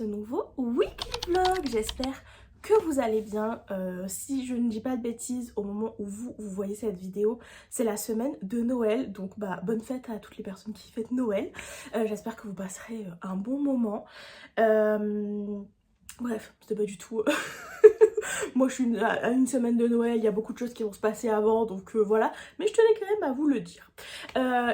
ce nouveau weekly vlog. J'espère que vous allez bien. Si je ne dis pas de bêtises, au moment où vous voyez cette vidéo, c'est la semaine de Noël. Donc bonne fête à toutes les personnes qui fêtent Noël. J'espère que vous passerez un bon moment. Bref, c'était pas du tout... Moi je suis à une semaine de Noël, il y a beaucoup de choses qui vont se passer avant, donc voilà. Mais je tenais quand même à vous le dire.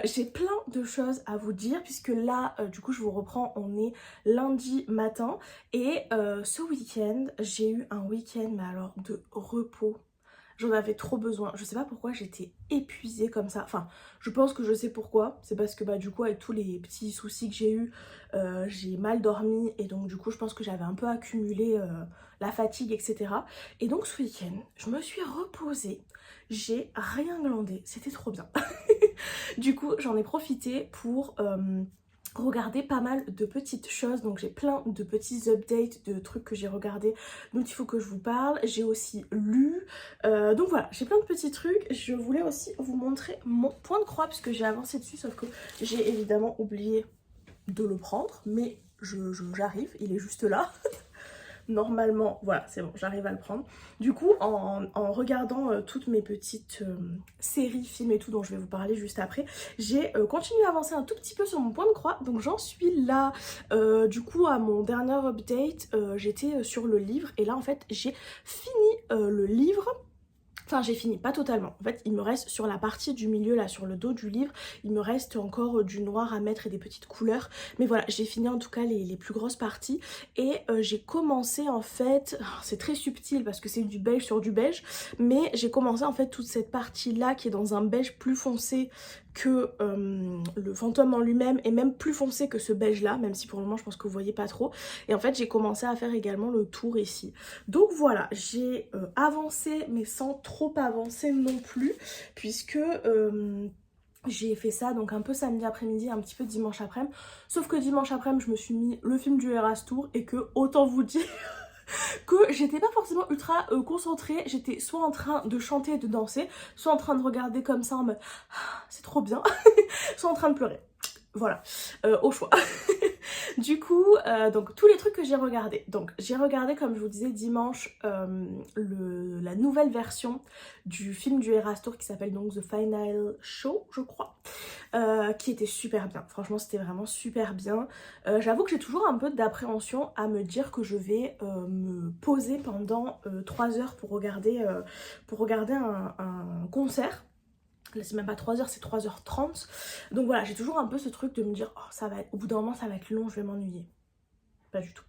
J'ai plein de choses à vous dire, puisque là, du coup, je vous reprends, on est lundi matin. Et ce week-end, j'ai eu un week-end, mais alors de repos. J'en avais trop besoin. Je sais pas pourquoi j'étais épuisée comme ça. Enfin, je pense que je sais pourquoi. C'est parce que du coup, avec tous les petits soucis que j'ai eu, j'ai mal dormi. Et donc du coup, je pense que j'avais un peu accumulé la fatigue, etc. Et donc ce week-end, je me suis reposée. J'ai rien glandé. C'était trop bien. Du coup, j'en ai profité pour... regarder pas mal de petites choses, donc j'ai plein de petits updates de trucs que j'ai regardés dont il faut que je vous parle. J'ai aussi lu, donc voilà, j'ai plein de petits trucs. Je voulais aussi vous montrer mon point de croix puisque j'ai avancé dessus, sauf que j'ai évidemment oublié de le prendre, mais j'arrive, il est juste là. Normalement, voilà, c'est bon, j'arrive à le prendre. Du coup, en regardant toutes mes petites séries, films et tout dont je vais vous parler juste après, j'ai continué à avancer un tout petit peu sur mon point de croix. Donc j'en suis là. Du coup, à mon dernier update, j'étais sur le livre. Et là, en fait, j'ai fini le livre. Enfin, j'ai fini, pas totalement. En fait, il me reste sur la partie du milieu, là, sur le dos du livre, il me reste encore du noir à mettre et des petites couleurs. Mais voilà, j'ai fini en tout cas les plus grosses parties. Et j'ai commencé en fait, c'est très subtil parce que c'est du beige sur du beige, mais j'ai commencé en fait toute cette partie-là qui est dans un beige plus foncé que le fantôme en lui-même, et même plus foncé que ce beige là, même si pour le moment je pense que vous voyez pas trop. Et en fait j'ai commencé à faire également le tour ici. Donc voilà, j'ai avancé mais sans trop avancer non plus, puisque j'ai fait ça donc un peu samedi après-midi, un petit peu dimanche après-midi. Sauf que dimanche après-midi je me suis mis le film du Eras Tour, et que autant vous dire que j'étais pas forcément ultra concentrée. J'étais soit en train de chanter et de danser, soit en train de regarder comme ça en mode ah, c'est trop bien, soit en train de pleurer. Voilà, au choix. Du coup, donc tous les trucs que j'ai regardés. Donc j'ai regardé, comme je vous disais, dimanche, la nouvelle version du film du Eras Tour qui s'appelle donc The Final Show, je crois. Qui était super bien. Franchement, c'était vraiment super bien. J'avoue que j'ai toujours un peu d'appréhension à me dire que je vais me poser pendant 3 heures pour regarder un concert. Là c'est même pas 3 heures, c'est 3h30. Donc voilà, j'ai toujours un peu ce truc de me dire, oh, ça va être, au bout d'un moment ça va être long, je vais m'ennuyer. Pas du tout.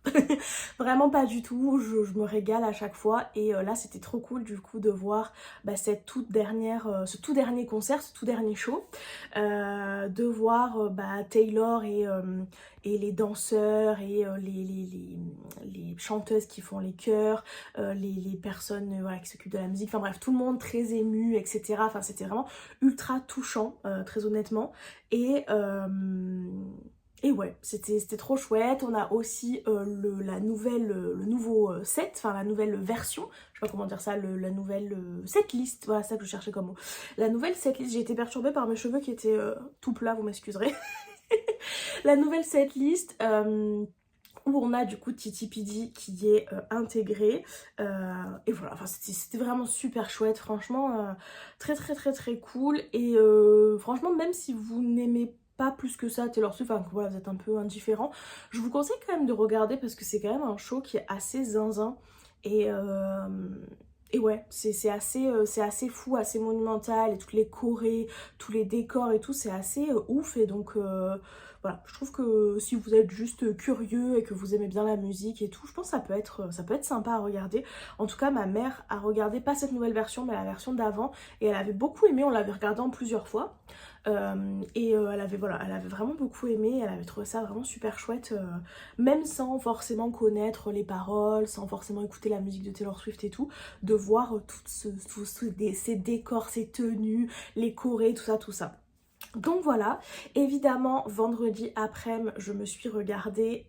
Vraiment pas du tout, je me régale à chaque fois. Et là c'était trop cool du coup de voir cette ce tout dernier concert, ce tout dernier show. De voir Taylor et les danseurs et les chanteuses qui font les chœurs, les personnes voilà, qui s'occupent de la musique, enfin bref, tout le monde très ému, etc. Enfin c'était vraiment ultra touchant, très honnêtement. Et ouais, c'était trop chouette. On a aussi le nouveau set, enfin la nouvelle version, je sais pas comment dire ça, la nouvelle setlist, voilà, ça que je cherchais comme mot. La nouvelle setlist, j'ai été perturbée par mes cheveux qui étaient tout plats, vous m'excuserez. La nouvelle setlist où on a du coup Titi Pidi qui est intégré. Et voilà, enfin c'était vraiment super chouette, franchement, très très très très cool. Et franchement, même si vous n'aimez pas plus que ça Taylor Swift, enfin voilà, vous êtes un peu indifférent, je vous conseille quand même de regarder parce que c'est quand même un show qui est assez zinzin. Et ouais, c'est assez fou, assez monumental, et toutes les chorés, tous les décors et tout, c'est assez ouf. Et donc voilà, je trouve que si vous êtes juste curieux et que vous aimez bien la musique et tout, je pense que ça peut être sympa à regarder. En tout cas, ma mère a regardé pas cette nouvelle version, mais la version d'avant, et elle avait beaucoup aimé, on l'avait regardé en plusieurs fois. Elle avait vraiment beaucoup aimé, elle avait trouvé ça vraiment super chouette, même sans forcément connaître les paroles, sans forcément écouter la musique de Taylor Swift et tout, de voir ces décors, ces tenues, les chorés, tout ça, tout ça. Donc voilà, évidemment vendredi après-midi je me suis regardé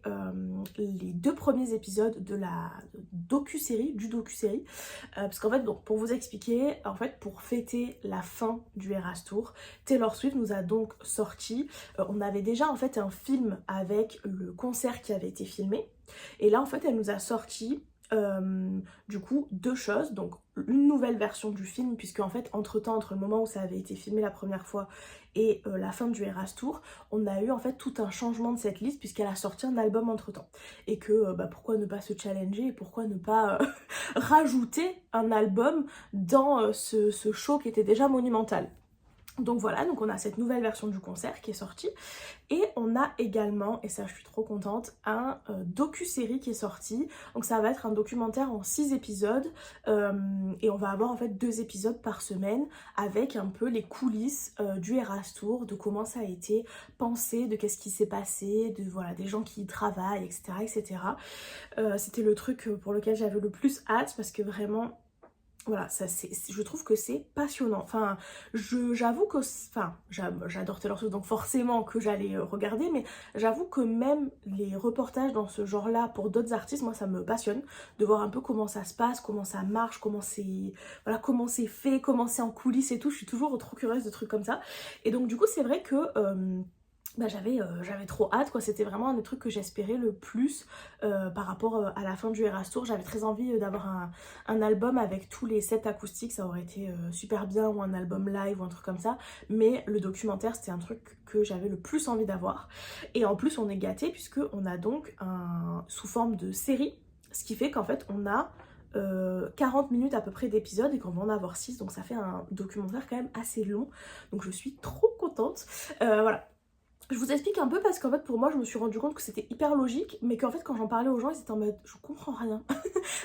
les 2 premiers épisodes de la docu-série, parce qu'en fait, donc, pour vous expliquer, en fait pour fêter la fin du Eras Tour, Taylor Swift nous a donc sorti, on avait déjà en fait un film avec le concert qui avait été filmé. Et là en fait elle nous a sorti du coup 2 choses, donc une nouvelle version du film, puisque en fait entre temps, entre le moment où ça avait été filmé la première fois et la fin du Eras Tour, on a eu en fait tout un changement de cette liste puisqu'elle a sorti un album entre temps, et que pourquoi ne pas se challenger et pourquoi ne pas rajouter un album dans ce show qui était déjà monumental. Donc voilà, donc on a cette nouvelle version du concert qui est sortie, et on a également, et ça je suis trop contente, un docu-série qui est sorti. Donc ça va être un documentaire en 6 épisodes, et on va avoir en fait 2 épisodes par semaine avec un peu les coulisses du Eras Tour, de comment ça a été pensé, de qu'est-ce qui s'est passé, de voilà, des gens qui y travaillent, etc. etc. C'était le truc pour lequel j'avais le plus hâte, parce que vraiment... Voilà, ça je trouve que c'est passionnant. Enfin, j'avoue que... Enfin, j'adore Taylor Swift, donc forcément que j'allais regarder, mais j'avoue que même les reportages dans ce genre-là pour d'autres artistes, moi ça me passionne de voir un peu comment ça se passe, comment ça marche, comment c'est... Voilà, comment c'est fait, comment c'est en coulisses et tout. Je suis toujours trop curieuse de trucs comme ça. Et donc du coup, c'est vrai que... j'avais trop hâte, quoi. C'était vraiment un des trucs que j'espérais le plus par rapport à la fin du Eras Tour. J'avais très envie d'avoir un album avec tous les sets acoustiques, ça aurait été super bien, ou un album live ou un truc comme ça, mais le documentaire c'était un truc que j'avais le plus envie d'avoir. Et en plus on est gâtés puisque on a donc sous forme de série, ce qui fait qu'en fait on a 40 minutes à peu près d'épisodes, et qu'on va en avoir 6, donc ça fait un documentaire quand même assez long, donc je suis trop contente. Voilà. Je vous explique un peu parce qu'en fait pour moi je me suis rendu compte que c'était hyper logique, mais qu'en fait quand j'en parlais aux gens ils étaient en mode je comprends rien.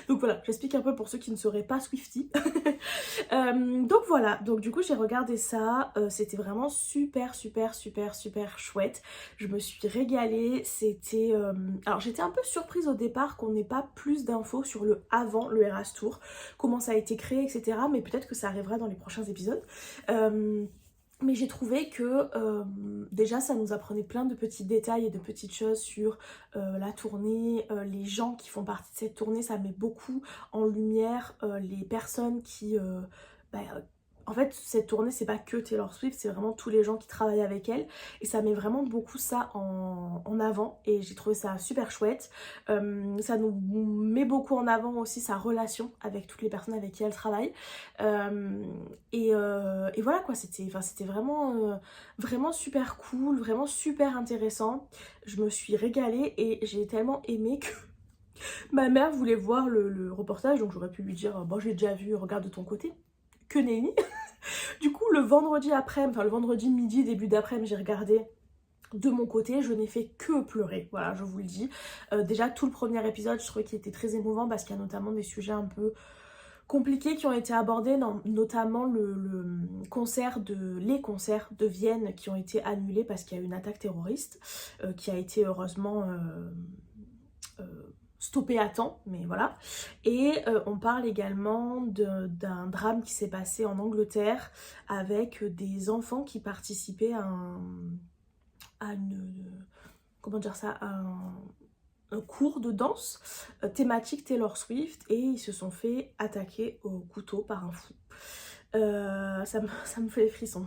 Donc voilà, j'explique un peu pour ceux qui ne seraient pas Swiftie. Donc voilà, donc du coup j'ai regardé ça, c'était vraiment super chouette. Je me suis régalée, c'était... Alors j'étais un peu surprise au départ qu'on n'ait pas plus d'infos sur le avant le Eras Tour, comment ça a été créé, etc. Mais peut-être que ça arrivera dans les prochains épisodes. Mais j'ai trouvé que déjà ça nous apprenait plein de petits détails et de petites choses sur la tournée, les gens qui font partie de cette tournée. Ça met beaucoup en lumière les personnes qui... en fait cette tournée c'est pas que Taylor Swift, c'est vraiment tous les gens qui travaillent avec elle, et ça met vraiment beaucoup ça en avant, et j'ai trouvé ça super chouette. Ça nous met beaucoup en avant aussi sa relation avec toutes les personnes avec qui elle travaille. Et voilà quoi, c'était vraiment, vraiment super cool, vraiment super intéressant. Je me suis régalée et j'ai tellement aimé que ma mère voulait voir le reportage, donc j'aurais pu lui dire bon j'ai déjà vu, regarde de ton côté. Que nenni. Du coup le vendredi après, enfin le vendredi midi, début d'après-midi, j'ai regardé. De mon côté, je n'ai fait que pleurer, voilà, je vous le dis. Déjà tout le premier épisode, je trouvais qu'il était très émouvant parce qu'il y a notamment des sujets un peu compliqués qui ont été abordés, notamment les concerts de Vienne qui ont été annulés parce qu'il y a eu une attaque terroriste qui a été heureusement stoppée à temps, mais voilà. Et on parle également d'un drame qui s'est passé en Angleterre avec des enfants qui participaient à une... comment dire ça, un cours de danse thématique Taylor Swift, et ils se sont fait attaquer au couteau par un fou. Ça me fait des frissons.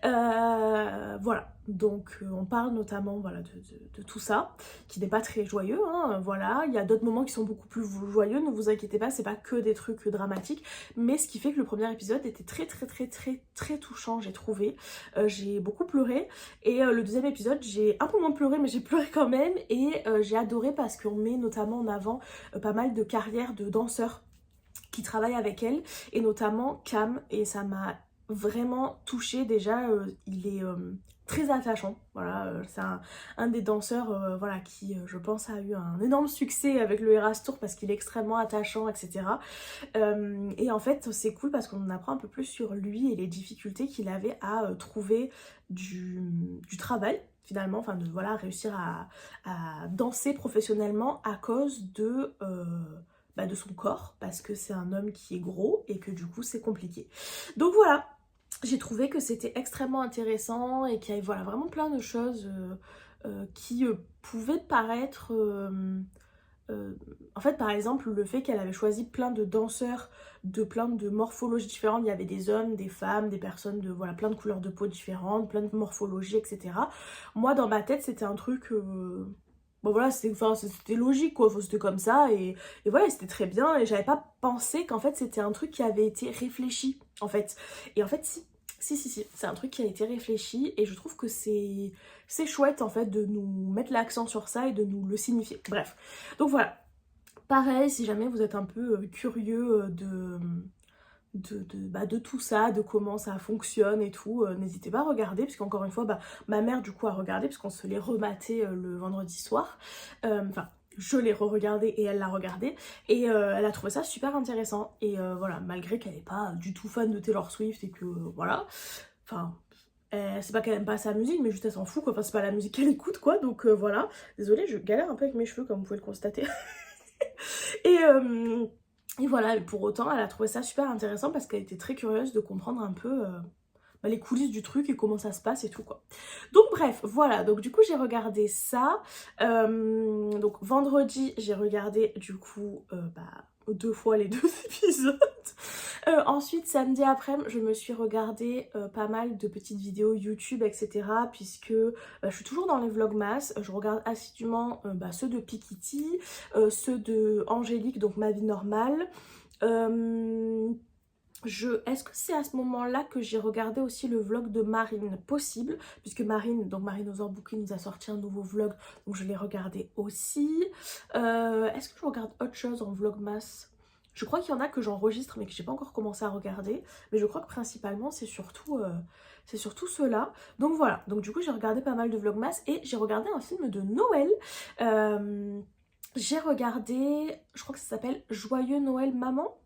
Voilà, donc on parle notamment voilà, de tout ça, qui n'est pas très joyeux, hein, voilà. Il y a d'autres moments qui sont beaucoup plus joyeux, ne vous inquiétez pas, c'est pas que des trucs dramatiques, mais ce qui fait que le premier épisode était très touchant, j'ai trouvé. J'ai beaucoup pleuré, et le deuxième épisode, j'ai un peu moins pleuré, mais j'ai pleuré quand même, et j'ai adoré parce qu'on met notamment en avant pas mal de carrières de danseurs qui travaille avec elle, et notamment Cam, et ça m'a vraiment touchée. Déjà il est très attachant, voilà, c'est un des danseurs voilà, qui je pense a eu un énorme succès avec le Eras Tour parce qu'il est extrêmement attachant, etc. Et en fait c'est cool parce qu'on en apprend un peu plus sur lui et les difficultés qu'il avait à trouver du travail finalement, enfin de voilà, réussir à danser professionnellement à cause de son corps, parce que c'est un homme qui est gros et que du coup c'est compliqué. Donc voilà, j'ai trouvé que c'était extrêmement intéressant et qu'il y avait voilà, vraiment plein de choses qui pouvaient paraître... en fait par exemple le fait qu'elle avait choisi plein de danseurs de plein de morphologies différentes, il y avait des hommes, des femmes, des personnes de voilà, plein de couleurs de peau différentes, plein de morphologies, etc. Moi dans ma tête c'était un truc... bon voilà, c'était logique quoi, enfin, c'était comme ça et voilà, c'était très bien et j'avais pas pensé qu'en fait c'était un truc qui avait été réfléchi en fait. Et en fait si, c'est un truc qui a été réfléchi et je trouve que c'est chouette en fait de nous mettre l'accent sur ça et de nous le signifier. Bref, donc voilà. Pareil, si jamais vous êtes un peu curieux de tout ça, de comment ça fonctionne et tout, n'hésitez pas à regarder, puisqu'encore une fois, ma mère du coup a regardé, puisqu'on se l'est rematé le vendredi soir, enfin, je l'ai re-regardé et elle l'a regardé, et elle a trouvé ça super intéressant, et voilà, malgré qu'elle n'est pas du tout fan de Taylor Swift, et que voilà, enfin, c'est pas qu'elle aime pas sa musique, mais juste elle s'en fout quoi, enfin c'est pas la musique qu'elle écoute quoi, donc voilà, désolée, je galère un peu avec mes cheveux comme vous pouvez le constater, et... Et voilà, pour autant, elle a trouvé ça super intéressant parce qu'elle était très curieuse de comprendre un peu les coulisses du truc et comment ça se passe et tout quoi. Donc bref, voilà, donc du coup j'ai regardé ça. Donc vendredi, j'ai regardé du coup 2 fois les 2 épisodes. Ensuite, samedi après, je me suis regardé pas mal de petites vidéos YouTube, etc. Puisque je suis toujours dans les vlogmas. Je regarde assidûment ceux de Pikiti, ceux de Angélique, donc Ma vie normale. Est-ce que c'est à ce moment-là que j'ai regardé aussi le vlog de Marine? Possible, puisque Marine, donc Marine Ozorbuki nous a sorti un nouveau vlog, donc je l'ai regardé aussi. Est-ce que je regarde autre chose en vlogmas? Je crois qu'il y en a que j'enregistre mais que j'ai pas encore commencé à regarder, mais je crois que principalement c'est surtout ceux-là. Donc voilà, donc du coup j'ai regardé pas mal de vlogmas et j'ai regardé un film de Noël. J'ai regardé, je crois que ça s'appelle Joyeux Noël Maman,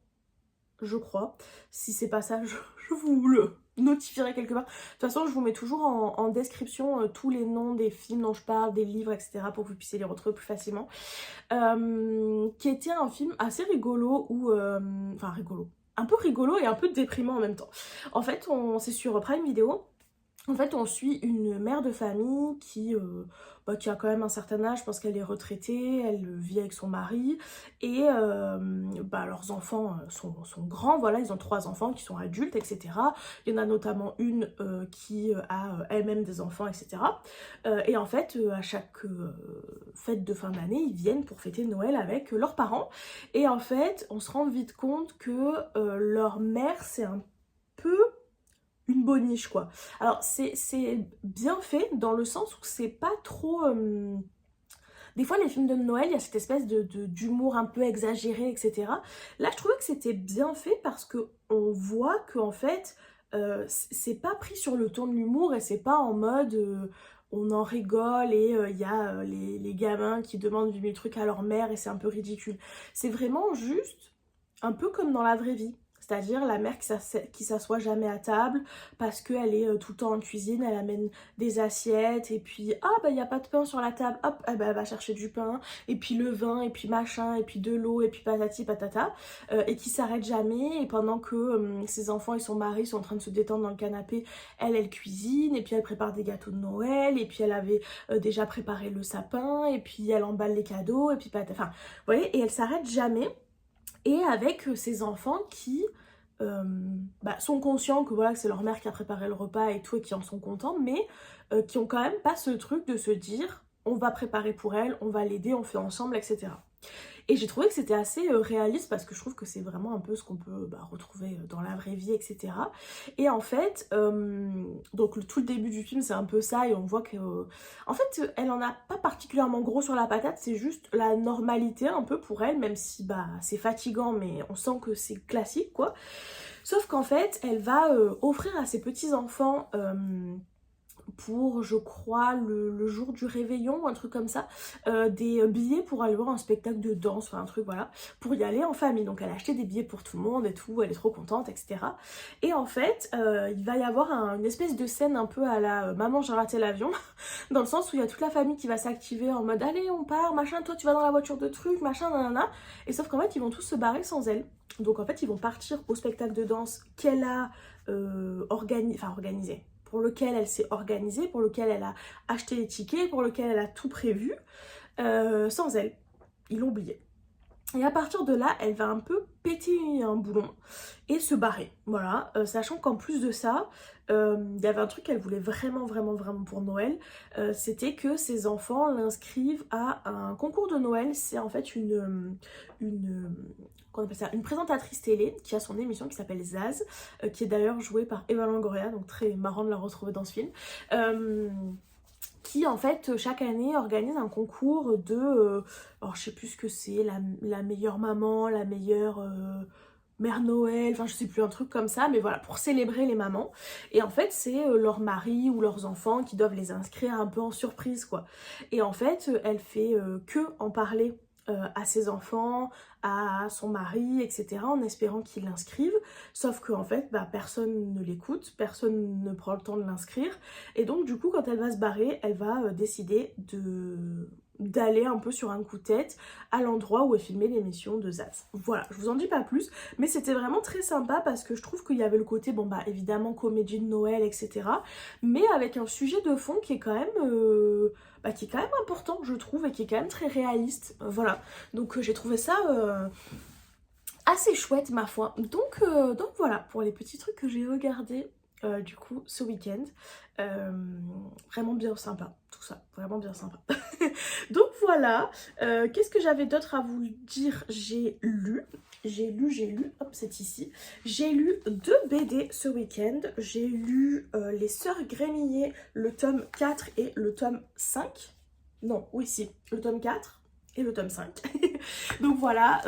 je crois. Si c'est pas ça, je vous le notifierai quelque part. De toute façon, je vous mets toujours en description tous les noms des films dont je parle, des livres, etc. pour que vous puissiez les retrouver plus facilement. Qui était un film assez rigolo, enfin rigolo, un peu rigolo et un peu déprimant en même temps. En fait, c'est sur Prime Video. En fait, on suit une mère de famille qui a quand même un certain âge, je pense qu'elle est retraitée, elle vit avec son mari, et leurs enfants sont grands, voilà, ils ont 3 enfants qui sont adultes, etc. Il y en a notamment une qui a elle-même des enfants, etc. Et en fait, à chaque fête de fin d'année, ils viennent pour fêter Noël avec leurs parents, et en fait, on se rend vite compte que leur mère, c'est un peu une boniche quoi. Alors c'est bien fait dans le sens où c'est pas trop... Des fois les films de Noël, il y a cette espèce d'humour un peu exagéré, etc. Là je trouvais que c'était bien fait parce que on voit qu'en fait c'est pas pris sur le ton de l'humour et c'est pas en mode... on en rigole et il y a les gamins qui demandent 8000 trucs à leur mère et c'est un peu ridicule. C'est vraiment juste un peu comme dans la vraie vie. C'est-à-dire la mère qui s'assoit jamais à table parce qu'elle est tout le temps en cuisine, elle amène des assiettes et puis ah il n'y a pas de pain sur la table, hop elle va chercher du pain et puis le vin et puis machin et puis de l'eau et puis patati patata et qui s'arrête jamais et pendant que ses enfants et son mari sont en train de se détendre dans le canapé, elle cuisine et puis elle prépare des gâteaux de Noël et puis elle avait déjà préparé le sapin et puis elle emballe les cadeaux et puis enfin vous voyez, et elle s'arrête jamais. Et avec ces enfants qui sont conscients que voilà que c'est leur mère qui a préparé le repas et tout et qui en sont contents, mais qui ont quand même pas ce truc de se dire on va préparer pour elle, on va l'aider, on fait ensemble, etc. Et j'ai trouvé que c'était assez réaliste parce que je trouve que c'est vraiment un peu ce qu'on peut retrouver dans la vraie vie, etc. Et en fait, donc tout le début du film c'est un peu ça et on voit que en fait elle en a pas particulièrement gros sur la patate, c'est juste la normalité un peu pour elle, même si c'est fatigant mais on sent que c'est classique quoi. Sauf qu'en fait elle va offrir à ses petits enfants pour, je crois, le jour du réveillon ou un truc comme ça, des billets pour aller voir un spectacle de danse, enfin un truc, voilà, pour y aller en famille. Donc elle a acheté des billets pour tout le monde et tout, elle est trop contente, etc. Et en fait, il va y avoir une espèce de scène un peu à la Maman, j'ai raté l'avion, dans le sens où il y a toute la famille qui va s'activer en mode allez, on part, machin, toi tu vas dans la voiture de truc, machin, nanana. Et sauf qu'en fait, ils vont tous se barrer sans elle. Donc en fait, ils vont partir au spectacle de danse qu'elle a organisé, pour lequel elle s'est organisée, pour lequel elle a acheté les tickets, pour lequel elle a tout prévu, sans elle. Ils l'ont oublié. Et à partir de là, elle va un peu péter un boulon et se barrer, voilà. Sachant qu'en plus de ça, il y avait un truc qu'elle voulait vraiment pour Noël, c'était que ses enfants l'inscrivent à un concours de Noël. C'est en fait qu'on appelle ça, une présentatrice télé qui a son émission qui s'appelle Zaz, qui est d'ailleurs jouée par Eva Longoria, donc très marrant de la retrouver dans ce film. Qui en fait chaque année organise un concours de, alors je sais plus ce que c'est, la meilleure maman, la meilleure mère Noël, enfin je sais plus, un truc comme ça, mais voilà, pour célébrer les mamans. Et en fait c'est leur mari ou leurs enfants qui doivent les inscrire un peu en surprise quoi. Et en fait elle fait que en parler à ses enfants, à son mari, etc. en espérant qu'ils l'inscrivent. Sauf qu'en fait, bah, personne ne l'écoute, personne ne prend le temps de l'inscrire. Et donc du coup, quand elle va se barrer, elle va décider d'aller un peu sur un coup de tête à l'endroit où est filmée l'émission de Zaz. Voilà, je vous en dis pas plus, mais c'était vraiment très sympa parce que je trouve qu'il y avait le côté, bon bah évidemment comédie de Noël, etc. mais avec un sujet de fond qui est quand même qui est quand même important je trouve et qui est quand même très réaliste, voilà. Donc j'ai trouvé ça assez chouette ma foi. Donc voilà pour les petits trucs que j'ai regardés du coup ce week-end. Vraiment bien sympa tout ça, vraiment bien sympa. Donc voilà, qu'est-ce que j'avais d'autre à vous dire? J'ai lu, hop c'est ici, j'ai lu 2 BD ce week-end. J'ai lu Les Sœurs Grémillet, le tome 4 et le tome 5. Non, oui si, le tome 4 et le tome 5. Donc voilà,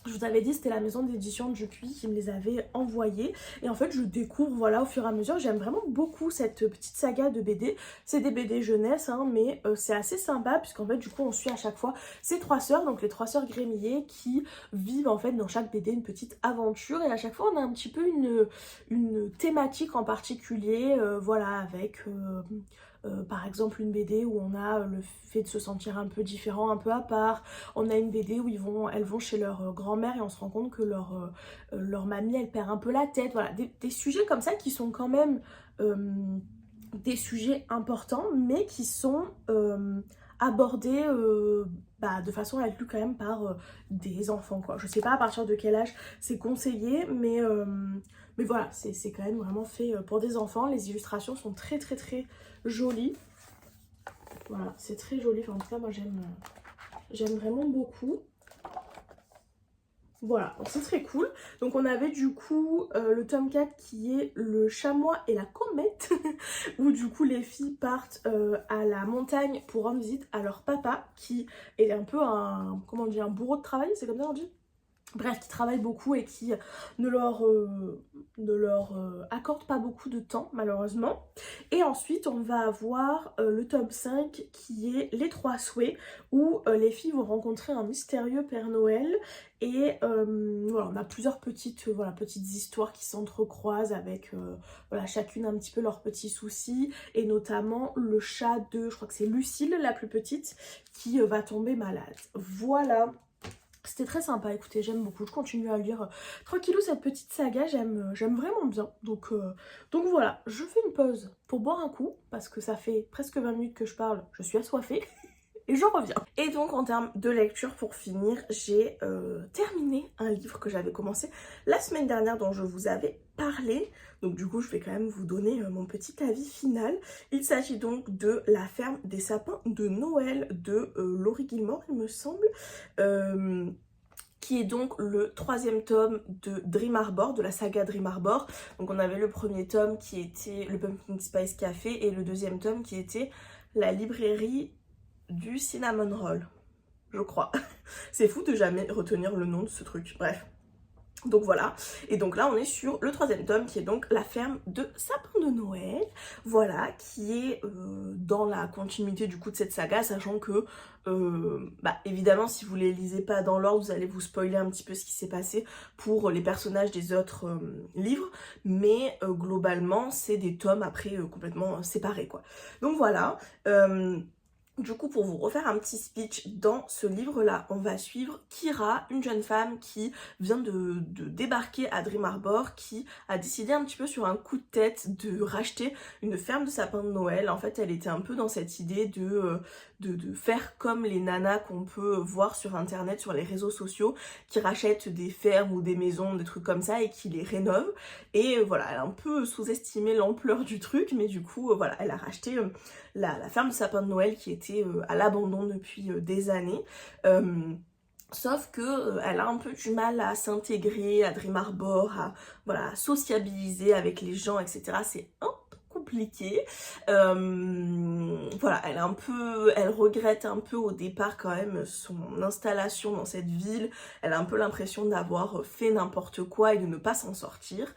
je vous avais dit, c'était la maison d'édition Dupuis qui me les avait envoyés. Et en fait, je découvre, voilà, au fur et à mesure. J'aime vraiment beaucoup cette petite saga de BD. C'est des BD jeunesse, hein, mais c'est assez sympa, puisqu'en fait, du coup, on suit à chaque fois ces 3 sœurs, donc les 3 sœurs Grémillet, qui vivent, en fait, dans chaque BD, une petite aventure. Et à chaque fois, on a un petit peu une thématique en particulier, voilà, avec... par exemple une BD où on a le fait de se sentir un peu différent, un peu à part. On a une BD où elles vont chez leur grand-mère et on se rend compte que leur mamie elle perd un peu la tête. Voilà, des sujets comme ça qui sont quand même des sujets importants mais qui sont abordés de façon à être lus quand même par des enfants quoi. Je sais pas à partir de quel âge c'est conseillé mais voilà, c'est quand même vraiment fait pour des enfants. Les illustrations sont très jolies. Voilà, c'est très joli. Enfin, en tout cas, moi j'aime vraiment beaucoup. Voilà, donc c'est très cool. Donc on avait du coup le tome 4 qui est le chamois et la comète où du coup les filles partent à la montagne pour rendre visite à leur papa qui est un peu un, comment on dit, un bourreau de travail, c'est comme ça on dit ? Bref, qui travaillent beaucoup et qui ne leur accorde pas beaucoup de temps malheureusement. Et ensuite on va avoir le tome 5 qui est les 3 souhaits où les filles vont rencontrer un mystérieux Père Noël. Et voilà, on a plusieurs petites histoires qui s'entrecroisent avec voilà, chacune un petit peu leurs petits soucis. Et notamment le chat de, je crois que c'est Lucille la plus petite, qui va tomber malade. Voilà. C'était très sympa, écoutez, j'aime beaucoup, je continue à lire tranquillou cette petite saga, j'aime vraiment bien. Donc voilà, je fais une pause pour boire un coup, parce que ça fait presque 20 minutes que je parle, je suis assoiffée, et je reviens. Et donc en termes de lecture, pour finir, j'ai terminé un livre que j'avais commencé la semaine dernière, dont je vous avais parlé. Donc du coup, je vais quand même vous donner mon petit avis final. Il s'agit donc de La ferme des sapins de Noël de Laurie Gilmore, il me semble. Qui est donc le 3e tome de Dream Arbor, de la saga Dream Arbor. Donc on avait le premier tome qui était le Pumpkin Spice Café et le 2e tome qui était la librairie du Cinnamon Roll, je crois. C'est fou de jamais retenir le nom de ce truc, bref. Donc voilà, et donc là on est sur le 3e tome qui est donc La ferme de sapins de Noël, voilà, qui est dans la continuité du coup de cette saga, sachant que évidemment si vous les lisez pas dans l'ordre, vous allez vous spoiler un petit peu ce qui s'est passé pour les personnages des autres livres, mais globalement c'est des tomes après complètement séparés quoi. Donc voilà, Du coup, pour vous refaire un petit speech, dans ce livre-là, on va suivre Kira, une jeune femme qui vient de débarquer à Dream Harbor, qui a décidé un petit peu sur un coup de tête de racheter une ferme de sapins de Noël. En fait, elle était un peu dans cette idée de faire comme les nanas qu'on peut voir sur internet, sur les réseaux sociaux, qui rachètent des fermes ou des maisons, des trucs comme ça, et qui les rénovent. Et voilà, elle a un peu sous-estimé l'ampleur du truc, mais du coup, voilà, elle a racheté la ferme de sapins de Noël qui était à l'abandon depuis des années. Sauf que elle a un peu du mal à s'intégrer à Dream Harbor, à voilà, à sociabiliser avec les gens, etc. C'est un peu compliqué. Voilà, elle regrette un peu au départ quand même son installation dans cette ville. Elle a un peu l'impression d'avoir fait n'importe quoi et de ne pas s'en sortir.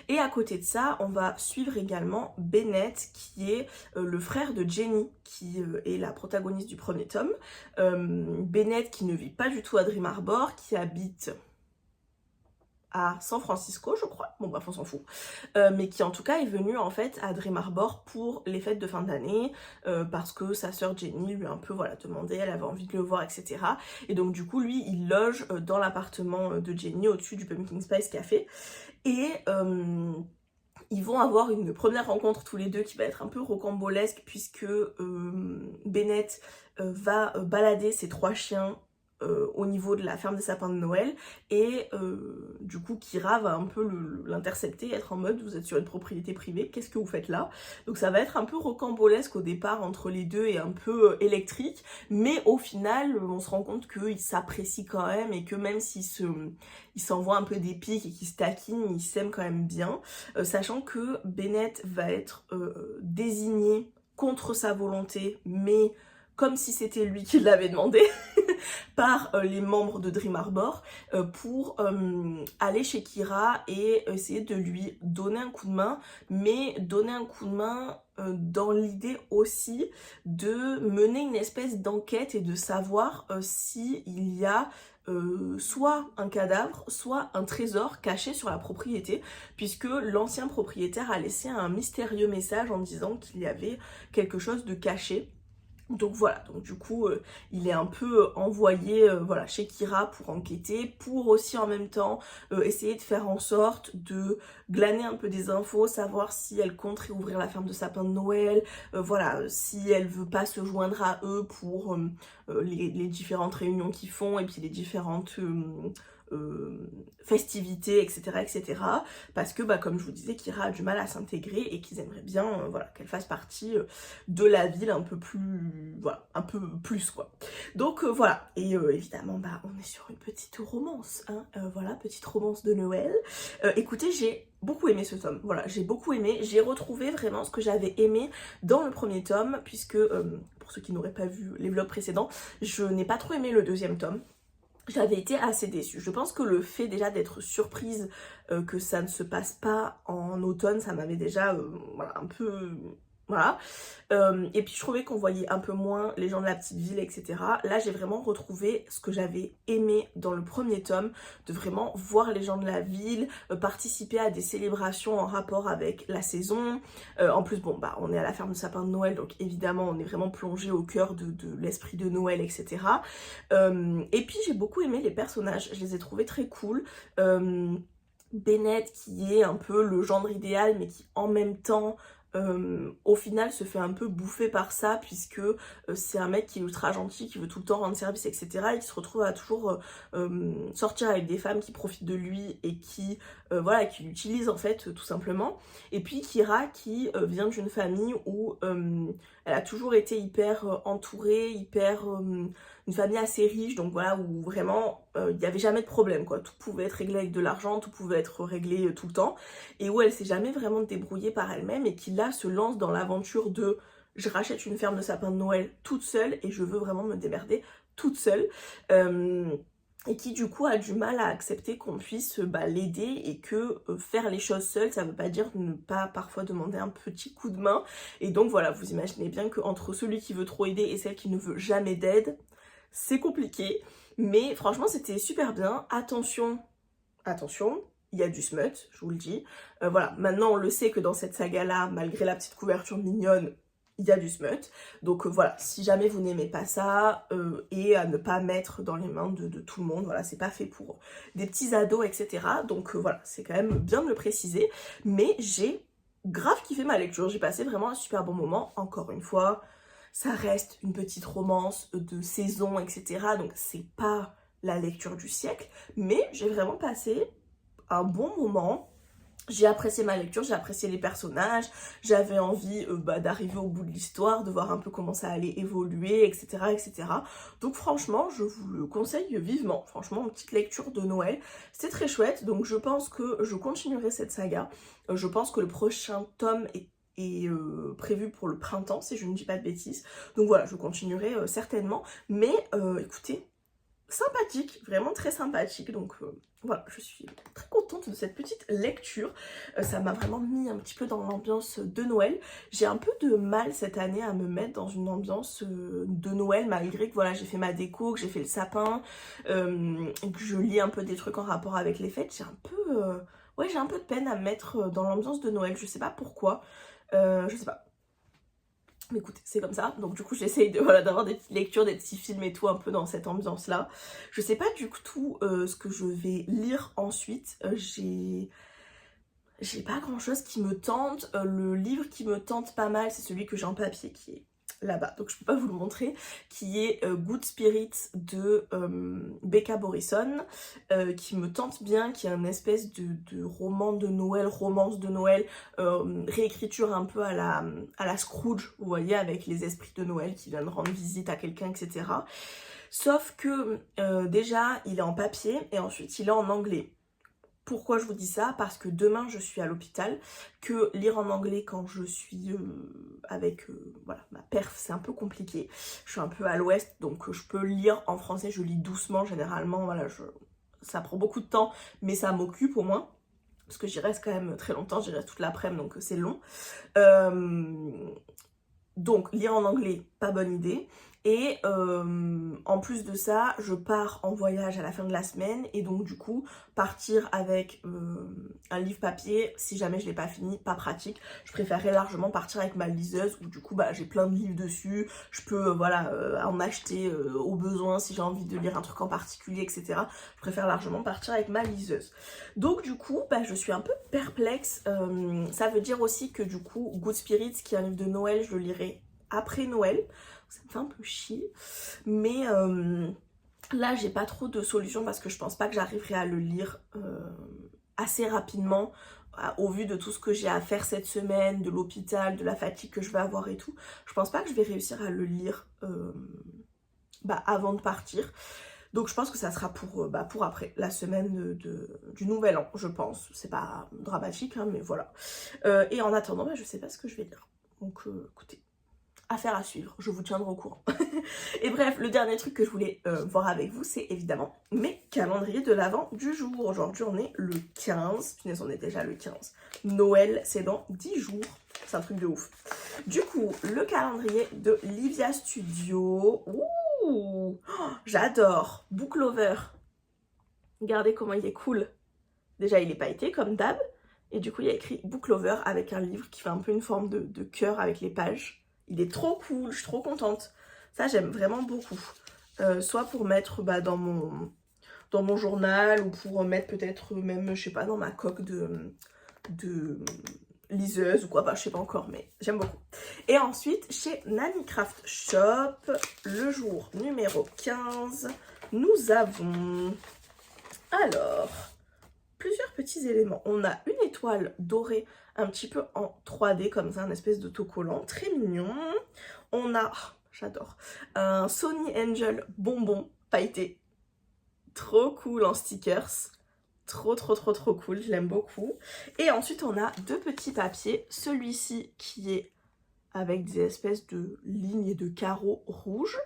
Et à côté de ça, on va suivre également Bennett, qui est le frère de Jenny, qui est la protagoniste du premier tome. Bennett qui ne vit pas du tout à Dream Harbor, qui habite à San Francisco, je crois. Bon bref, on s'en fout. Mais qui en tout cas est venu en fait à Dream Harbor pour les fêtes de fin d'année, parce que sa sœur Jenny lui a un peu voilà demandé, elle avait envie de le voir, etc. Et donc du coup, lui, il loge dans l'appartement de Jenny au-dessus du Pumpkin Spice Café. Et ils vont avoir une première rencontre tous les deux qui va être un peu rocambolesque, puisque Bennett va balader ses 3 chiens au niveau de la ferme des sapins de Noël, et du coup Kira va un peu l'intercepter, être en mode vous êtes sur une propriété privée, qu'est-ce que vous faites là? Donc ça va être un peu rocambolesque au départ entre les deux et un peu électrique, mais au final on se rend compte qu'ils s'apprécient quand même, et que même s'ils s'envoient un peu des pics et qu'ils se taquinent, ils s'aiment quand même bien, sachant que Bennett va être désigné contre sa volonté, mais comme si c'était lui qui l'avait demandé, par les membres de Dream Harbor pour aller chez Kira et essayer de lui donner un coup de main, mais donner un coup de main dans l'idée aussi de mener une espèce d'enquête et de savoir s'il y a soit un cadavre, soit un trésor caché sur la propriété, puisque l'ancien propriétaire a laissé un mystérieux message en disant qu'il y avait quelque chose de caché. Donc voilà, donc du coup il est un peu envoyé voilà, chez Kira pour enquêter, pour aussi en même temps essayer de faire en sorte de glaner un peu des infos, savoir si elle compte réouvrir la ferme de sapins de Noël, voilà, si elle veut pas se joindre à eux pour les différentes réunions qu'ils font, et puis les différentes festivités, etc., etc. Parce que, bah, comme je vous disais, Kira a du mal à s'intégrer et qu'ils aimeraient bien voilà, qu'elle fasse partie de la ville un peu plus, voilà, un peu plus, quoi. Donc voilà, et évidemment, bah, on est sur une petite romance, hein, voilà, petite romance de Noël. Écoutez, j'ai beaucoup aimé ce tome, voilà, j'ai beaucoup aimé, j'ai retrouvé vraiment ce que j'avais aimé dans le premier tome, puisque, pour ceux qui n'auraient pas vu les vlogs précédents, je n'ai pas trop aimé le deuxième tome. J'avais été assez déçue. Je pense que le fait déjà d'être surprise que ça ne se passe pas en automne, ça m'avait déjà voilà, un peu... Voilà. Et puis je trouvais qu'on voyait un peu moins les gens de la petite ville, etc. Là, j'ai vraiment retrouvé ce que j'avais aimé dans le premier tome, de vraiment voir les gens de la ville, participer à des célébrations en rapport avec la saison. En plus, bon, bah, on est à la ferme de sapin de Noël, donc évidemment, on est vraiment plongé au cœur de l'esprit de Noël, etc. Et puis, j'ai beaucoup aimé les personnages, je les ai trouvés très cool. Bennett, qui est un peu le gendre idéal, mais qui en même temps au final se fait un peu bouffer par ça, puisque c'est un mec qui est ultra gentil, qui veut tout le temps rendre service, etc. et qui se retrouve à toujours sortir avec des femmes qui profitent de lui et qui voilà, qui l'utilisent en fait tout simplement. Et puis Kira, qui vient d'une famille où elle a toujours été hyper entourée, hyper une famille assez riche, donc voilà, où vraiment il n'y avait jamais de problème, quoi. Tout pouvait être réglé avec de l'argent, tout pouvait être réglé tout le temps, et où elle s'est jamais vraiment débrouillée par elle-même, et qui là se lance dans l'aventure de je rachète une ferme de sapins de Noël toute seule et je veux vraiment me démerder toute seule. Et qui du coup a du mal à accepter qu'on puisse l'aider, et que faire les choses seule, ça veut pas dire ne pas parfois demander un petit coup de main. Et donc voilà, vous imaginez bien qu'entre celui qui veut trop aider et celle qui ne veut jamais d'aide, c'est compliqué. Mais franchement c'était super bien. Attention, attention, il y a du smut, je vous le dis. Voilà, maintenant on le sait que dans cette saga-là, malgré la petite couverture mignonne, il y a du smut. Donc voilà, si jamais vous n'aimez pas ça, et à ne pas mettre dans les mains de tout le monde, voilà, c'est pas fait pour des petits ados, etc. Donc voilà, c'est quand même bien de le préciser. Mais j'ai grave kiffé ma lecture, j'ai passé vraiment un super bon moment, encore une fois. Ça reste une petite romance de saison, etc. Donc c'est pas la lecture du siècle, mais j'ai vraiment passé un bon moment. J'ai apprécié ma lecture, j'ai apprécié les personnages, j'avais envie d'arriver au bout de l'histoire, de voir un peu comment ça allait évoluer, etc., etc. Donc franchement, je vous le conseille vivement. Franchement, une petite lecture de Noël, c'est très chouette. Donc je pense que je continuerai cette saga. Je pense que le prochain tome est prévu pour le printemps, si je ne dis pas de bêtises. Donc voilà, je continuerai certainement. Mais écoutez, sympathique, vraiment très sympathique. Donc voilà, je suis très contente de cette petite lecture. Ça m'a vraiment mis un petit peu dans l'ambiance de Noël. J'ai un peu de mal cette année à me mettre dans une ambiance de Noël, malgré que voilà, j'ai fait ma déco, que j'ai fait le sapin, et que je lis un peu des trucs en rapport avec les fêtes. J'ai un peu... ouais, j'ai un peu de peine à me mettre dans l'ambiance de Noël. Je sais pas pourquoi. Je sais pas. Mais écoutez, c'est comme ça. Donc du coup, j'essaye de voilà, d'avoir des petites lectures, des petits films et tout, un peu dans cette ambiance-là. Je sais pas du tout ce que je vais lire ensuite. J'ai pas grand-chose qui me tente. Le livre qui me tente pas mal, c'est celui que j'ai en papier, qui est là-bas, donc je peux pas vous le montrer, qui est Good Spirits de Becca Borison, qui me tente bien, qui est une espèce de roman de Noël, romance de Noël, réécriture un peu à la Scrooge, vous voyez, avec les esprits de Noël qui viennent rendre visite à quelqu'un, etc. Sauf que déjà, il est en papier et ensuite il est en anglais. Pourquoi je vous dis ça? Parce que demain je suis à l'hôpital, que lire en anglais quand je suis avec voilà, ma perf, c'est un peu compliqué. Je suis un peu à l'ouest, donc je peux lire en français, je lis doucement généralement, voilà, ça prend beaucoup de temps, mais ça m'occupe au moins. Parce que j'y reste quand même très longtemps, j'y reste toute l'après-midi, donc c'est long. Donc lire en anglais, pas bonne idée. Et en plus de ça, je pars en voyage à la fin de la semaine et donc du coup, partir avec un livre papier, si jamais je l'ai pas fini, pas pratique. Je préférerais largement partir avec ma liseuse où du coup, j'ai plein de livres dessus. Je peux voilà, en acheter au besoin si j'ai envie de lire un truc en particulier, etc. Je préfère largement partir avec ma liseuse. Donc du coup, je suis un peu perplexe. Ça veut dire aussi que du coup, Good Spirits, qui est un livre de Noël, je le lirai après Noël. Ça me fait un peu chier, mais là j'ai pas trop de solutions parce que je pense pas que j'arriverai à le lire assez rapidement au vu de tout ce que j'ai à faire cette semaine, de l'hôpital, de la fatigue que je vais avoir et tout. Je pense pas que je vais réussir à le lire avant de partir. Donc je pense que ça sera pour après, la semaine du nouvel an, je pense. C'est pas dramatique, hein, mais voilà. Et en attendant, je sais pas ce que je vais lire. Donc écoutez, affaire à suivre, je vous tiendrai au courant. Et bref, le dernier truc que je voulais voir avec vous, c'est évidemment mes calendriers de l'Avent du jour. Aujourd'hui, on est le 15. Punaise, on est déjà le 15. Noël, c'est dans 10 jours. C'est un truc de ouf. Du coup, le calendrier de Livia Studio. Ouh, oh, j'adore. Book Lover. Regardez comment il est cool. Déjà, il est pailleté comme d'hab. Et du coup, il y a écrit Book Lover avec un livre qui fait un peu une forme de cœur avec les pages. Il est trop cool, je suis trop contente. Ça, j'aime vraiment beaucoup. Soit pour mettre dans mon journal ou pour mettre peut-être même, je sais pas, dans ma coque de liseuse ou quoi. Je sais pas encore, mais j'aime beaucoup. Et ensuite, chez Nanny Craft Shop, le jour numéro 15, nous avons... Alors... plusieurs petits éléments. On a une étoile dorée un petit peu en 3D comme ça, un espèce d'autocollant très mignon. On a, j'adore, un Sony Angel bonbon pailleté. Trop cool en stickers. Trop cool, je l'aime beaucoup. Et ensuite on a deux petits papiers. Celui-ci qui est avec des espèces de lignes et de carreaux rouges,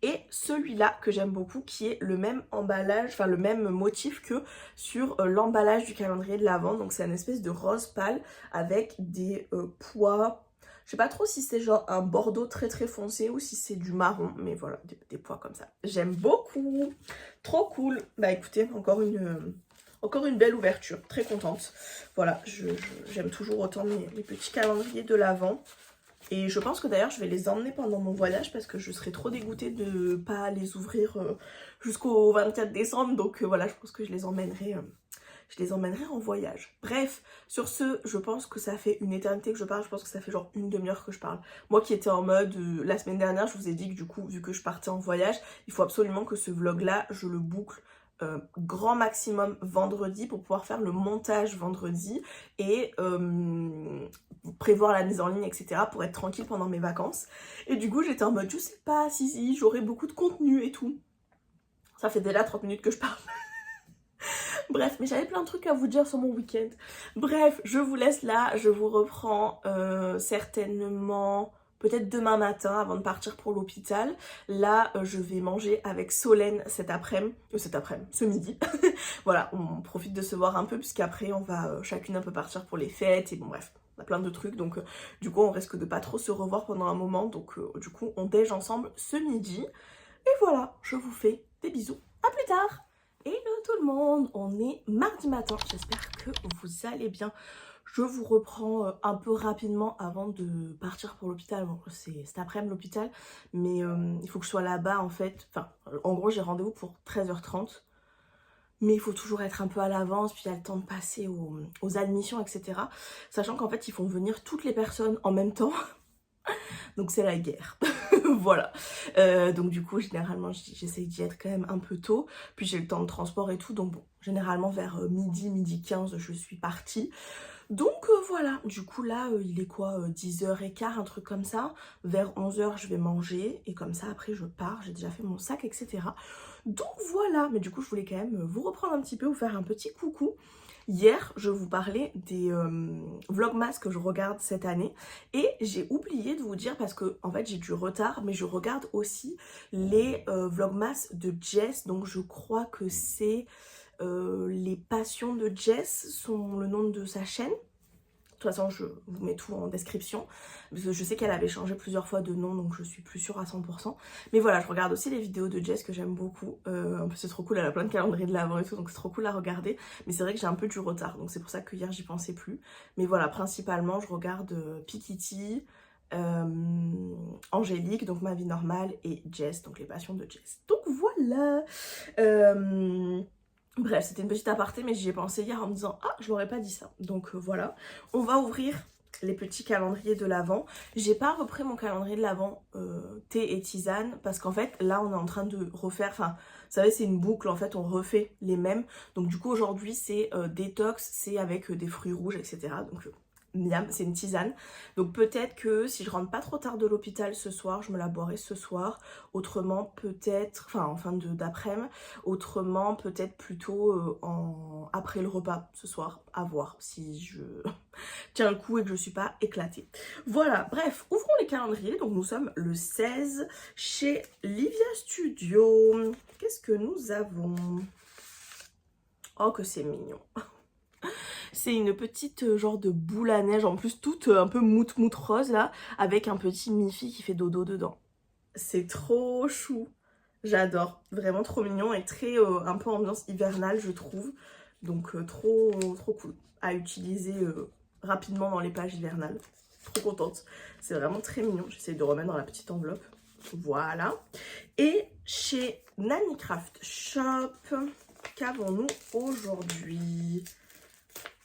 et celui-là que j'aime beaucoup qui est le même emballage, enfin le même motif que sur l'emballage du calendrier de l'Avent. Donc c'est une espèce de rose pâle avec des pois, je sais pas trop si c'est genre un bordeaux très foncé ou si c'est du marron, mais voilà, des pois comme ça. J'aime beaucoup, trop cool. Écoutez, encore une belle ouverture, très contente. Voilà, j'aime toujours autant mes petits calendriers de l'Avent. Et je pense que d'ailleurs je vais les emmener pendant mon voyage parce que je serais trop dégoûtée de ne pas les ouvrir jusqu'au 24 décembre. Donc voilà, je pense que je les emmènerai en voyage. Bref, sur ce, je pense que ça fait une éternité que je parle. Je pense que ça fait genre une demi-heure que je parle. Moi qui étais en mode, la semaine dernière, je vous ai dit que du coup, vu que je partais en voyage, il faut absolument que ce vlog-là, je le boucle grand maximum vendredi pour pouvoir faire le montage vendredi et prévoir la mise en ligne, etc. pour être tranquille pendant mes vacances. Et du coup, j'étais en mode, je sais pas si j'aurai beaucoup de contenu et tout. Ça fait déjà 30 minutes que je parle. Bref, mais j'avais plein de trucs à vous dire sur mon week-end. Bref, je vous laisse là, je vous reprends certainement peut-être demain matin avant de partir pour l'hôpital. Là, je vais manger avec Solène cet après-midi, ce midi. Voilà, on profite de se voir un peu puisqu'après on va chacune un peu partir pour les fêtes et bon bref. On a plein de trucs, donc du coup on risque de pas trop se revoir pendant un moment, donc du coup on déj ensemble ce midi. Et voilà, je vous fais des bisous, à plus tard. Hello tout le monde, on est mardi matin, j'espère que vous allez bien. Je vous reprends un peu rapidement avant de partir pour l'hôpital. Bon, c'est cet après-midi l'hôpital, mais il faut que je sois là-bas en fait. Enfin, en gros j'ai rendez-vous pour 13h30. Mais il faut toujours être un peu à l'avance, puis il y a le temps de passer aux admissions, etc. Sachant qu'en fait, ils font venir toutes les personnes en même temps. Donc c'est la guerre. Voilà. Donc du coup, généralement, j'essaye d'y être quand même un peu tôt. Puis j'ai le temps de transport et tout. Donc bon, généralement vers midi 15, je suis partie. Donc voilà, du coup là, il est quoi 10h15, un truc comme ça. Vers 11h, je vais manger. Et comme ça, après, je pars. J'ai déjà fait mon sac, etc. Donc voilà. Mais du coup, je voulais quand même vous reprendre un petit peu, vous faire un petit coucou. Hier, je vous parlais des vlogmas que je regarde cette année et j'ai oublié de vous dire parce que en fait j'ai du retard, mais je regarde aussi les vlogmas de Jess, donc je crois que c'est les passions de Jess, sont le nom de sa chaîne. De toute façon, je vous mets tout en description. Parce que je sais qu'elle avait changé plusieurs fois de nom, donc je suis plus sûre à 100%. Mais voilà, je regarde aussi les vidéos de Jess que j'aime beaucoup. En plus, c'est trop cool, elle a plein de calendriers de l'avant et tout, donc c'est trop cool à regarder. Mais c'est vrai que j'ai un peu du retard, donc c'est pour ça que hier, j'y pensais plus. Mais voilà, principalement, je regarde Pikitty, Angélique, donc Ma vie normale, et Jess, donc les passions de Jess. Donc voilà. Bref, c'était une petite aparté, mais j'y ai pensé hier en me disant « Ah, je l'aurais pas dit ça ». Donc voilà, on va ouvrir les petits calendriers de l'Avent. J'ai pas repris mon calendrier de l'Avent thé et tisane parce qu'en fait, là, on est en train de refaire... Enfin, vous savez, c'est une boucle, en fait, on refait les mêmes. Donc du coup, aujourd'hui, c'est détox, c'est avec des fruits rouges, etc. Donc... miam, c'est une tisane. Donc peut-être que si je rentre pas trop tard de l'hôpital ce soir, je me la boirai ce soir. Autrement, peut-être, enfin en fin d'après-midi. Autrement, peut-être plutôt après le repas ce soir. À voir si je tiens le coup et que je suis pas éclatée. Voilà, bref, ouvrons les calendriers. Donc nous sommes le 16 chez Livia Studio. Qu'est-ce que nous avons? Oh, que c'est mignon. C'est une petite genre de boule à neige, en plus toute un peu moute rose là, avec un petit Miffy qui fait dodo dedans. C'est trop chou, j'adore, vraiment trop mignon et très un peu ambiance hivernale je trouve. Donc trop cool à utiliser rapidement dans les plages hivernales. Trop contente, c'est vraiment très mignon, j'essaie de remettre dans la petite enveloppe. Voilà. Et chez Nani Craft Shop, qu'avons-nous aujourd'hui?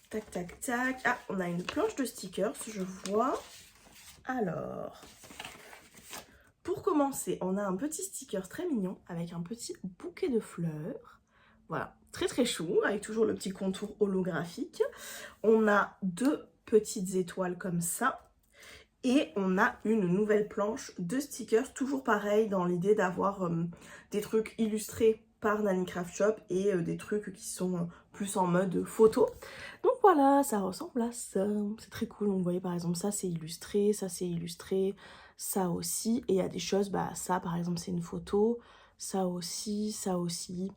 Tac, tac, tac. Ah, on a une planche de stickers, je vois. Alors, pour commencer, on a un petit sticker très mignon avec un petit bouquet de fleurs. Voilà, très très chou, avec toujours le petit contour holographique. On a deux petites étoiles comme ça. Et on a une nouvelle planche de stickers, toujours pareil, dans l'idée d'avoir des trucs illustrés par Nani Craft Shop et des trucs qui sont plus en mode photo. Donc voilà, ça ressemble à ça. C'est très cool. Donc vous voyez par exemple ça c'est illustré, ça aussi. Et il y a des choses, bah ça par exemple c'est une photo, ça aussi, ça aussi.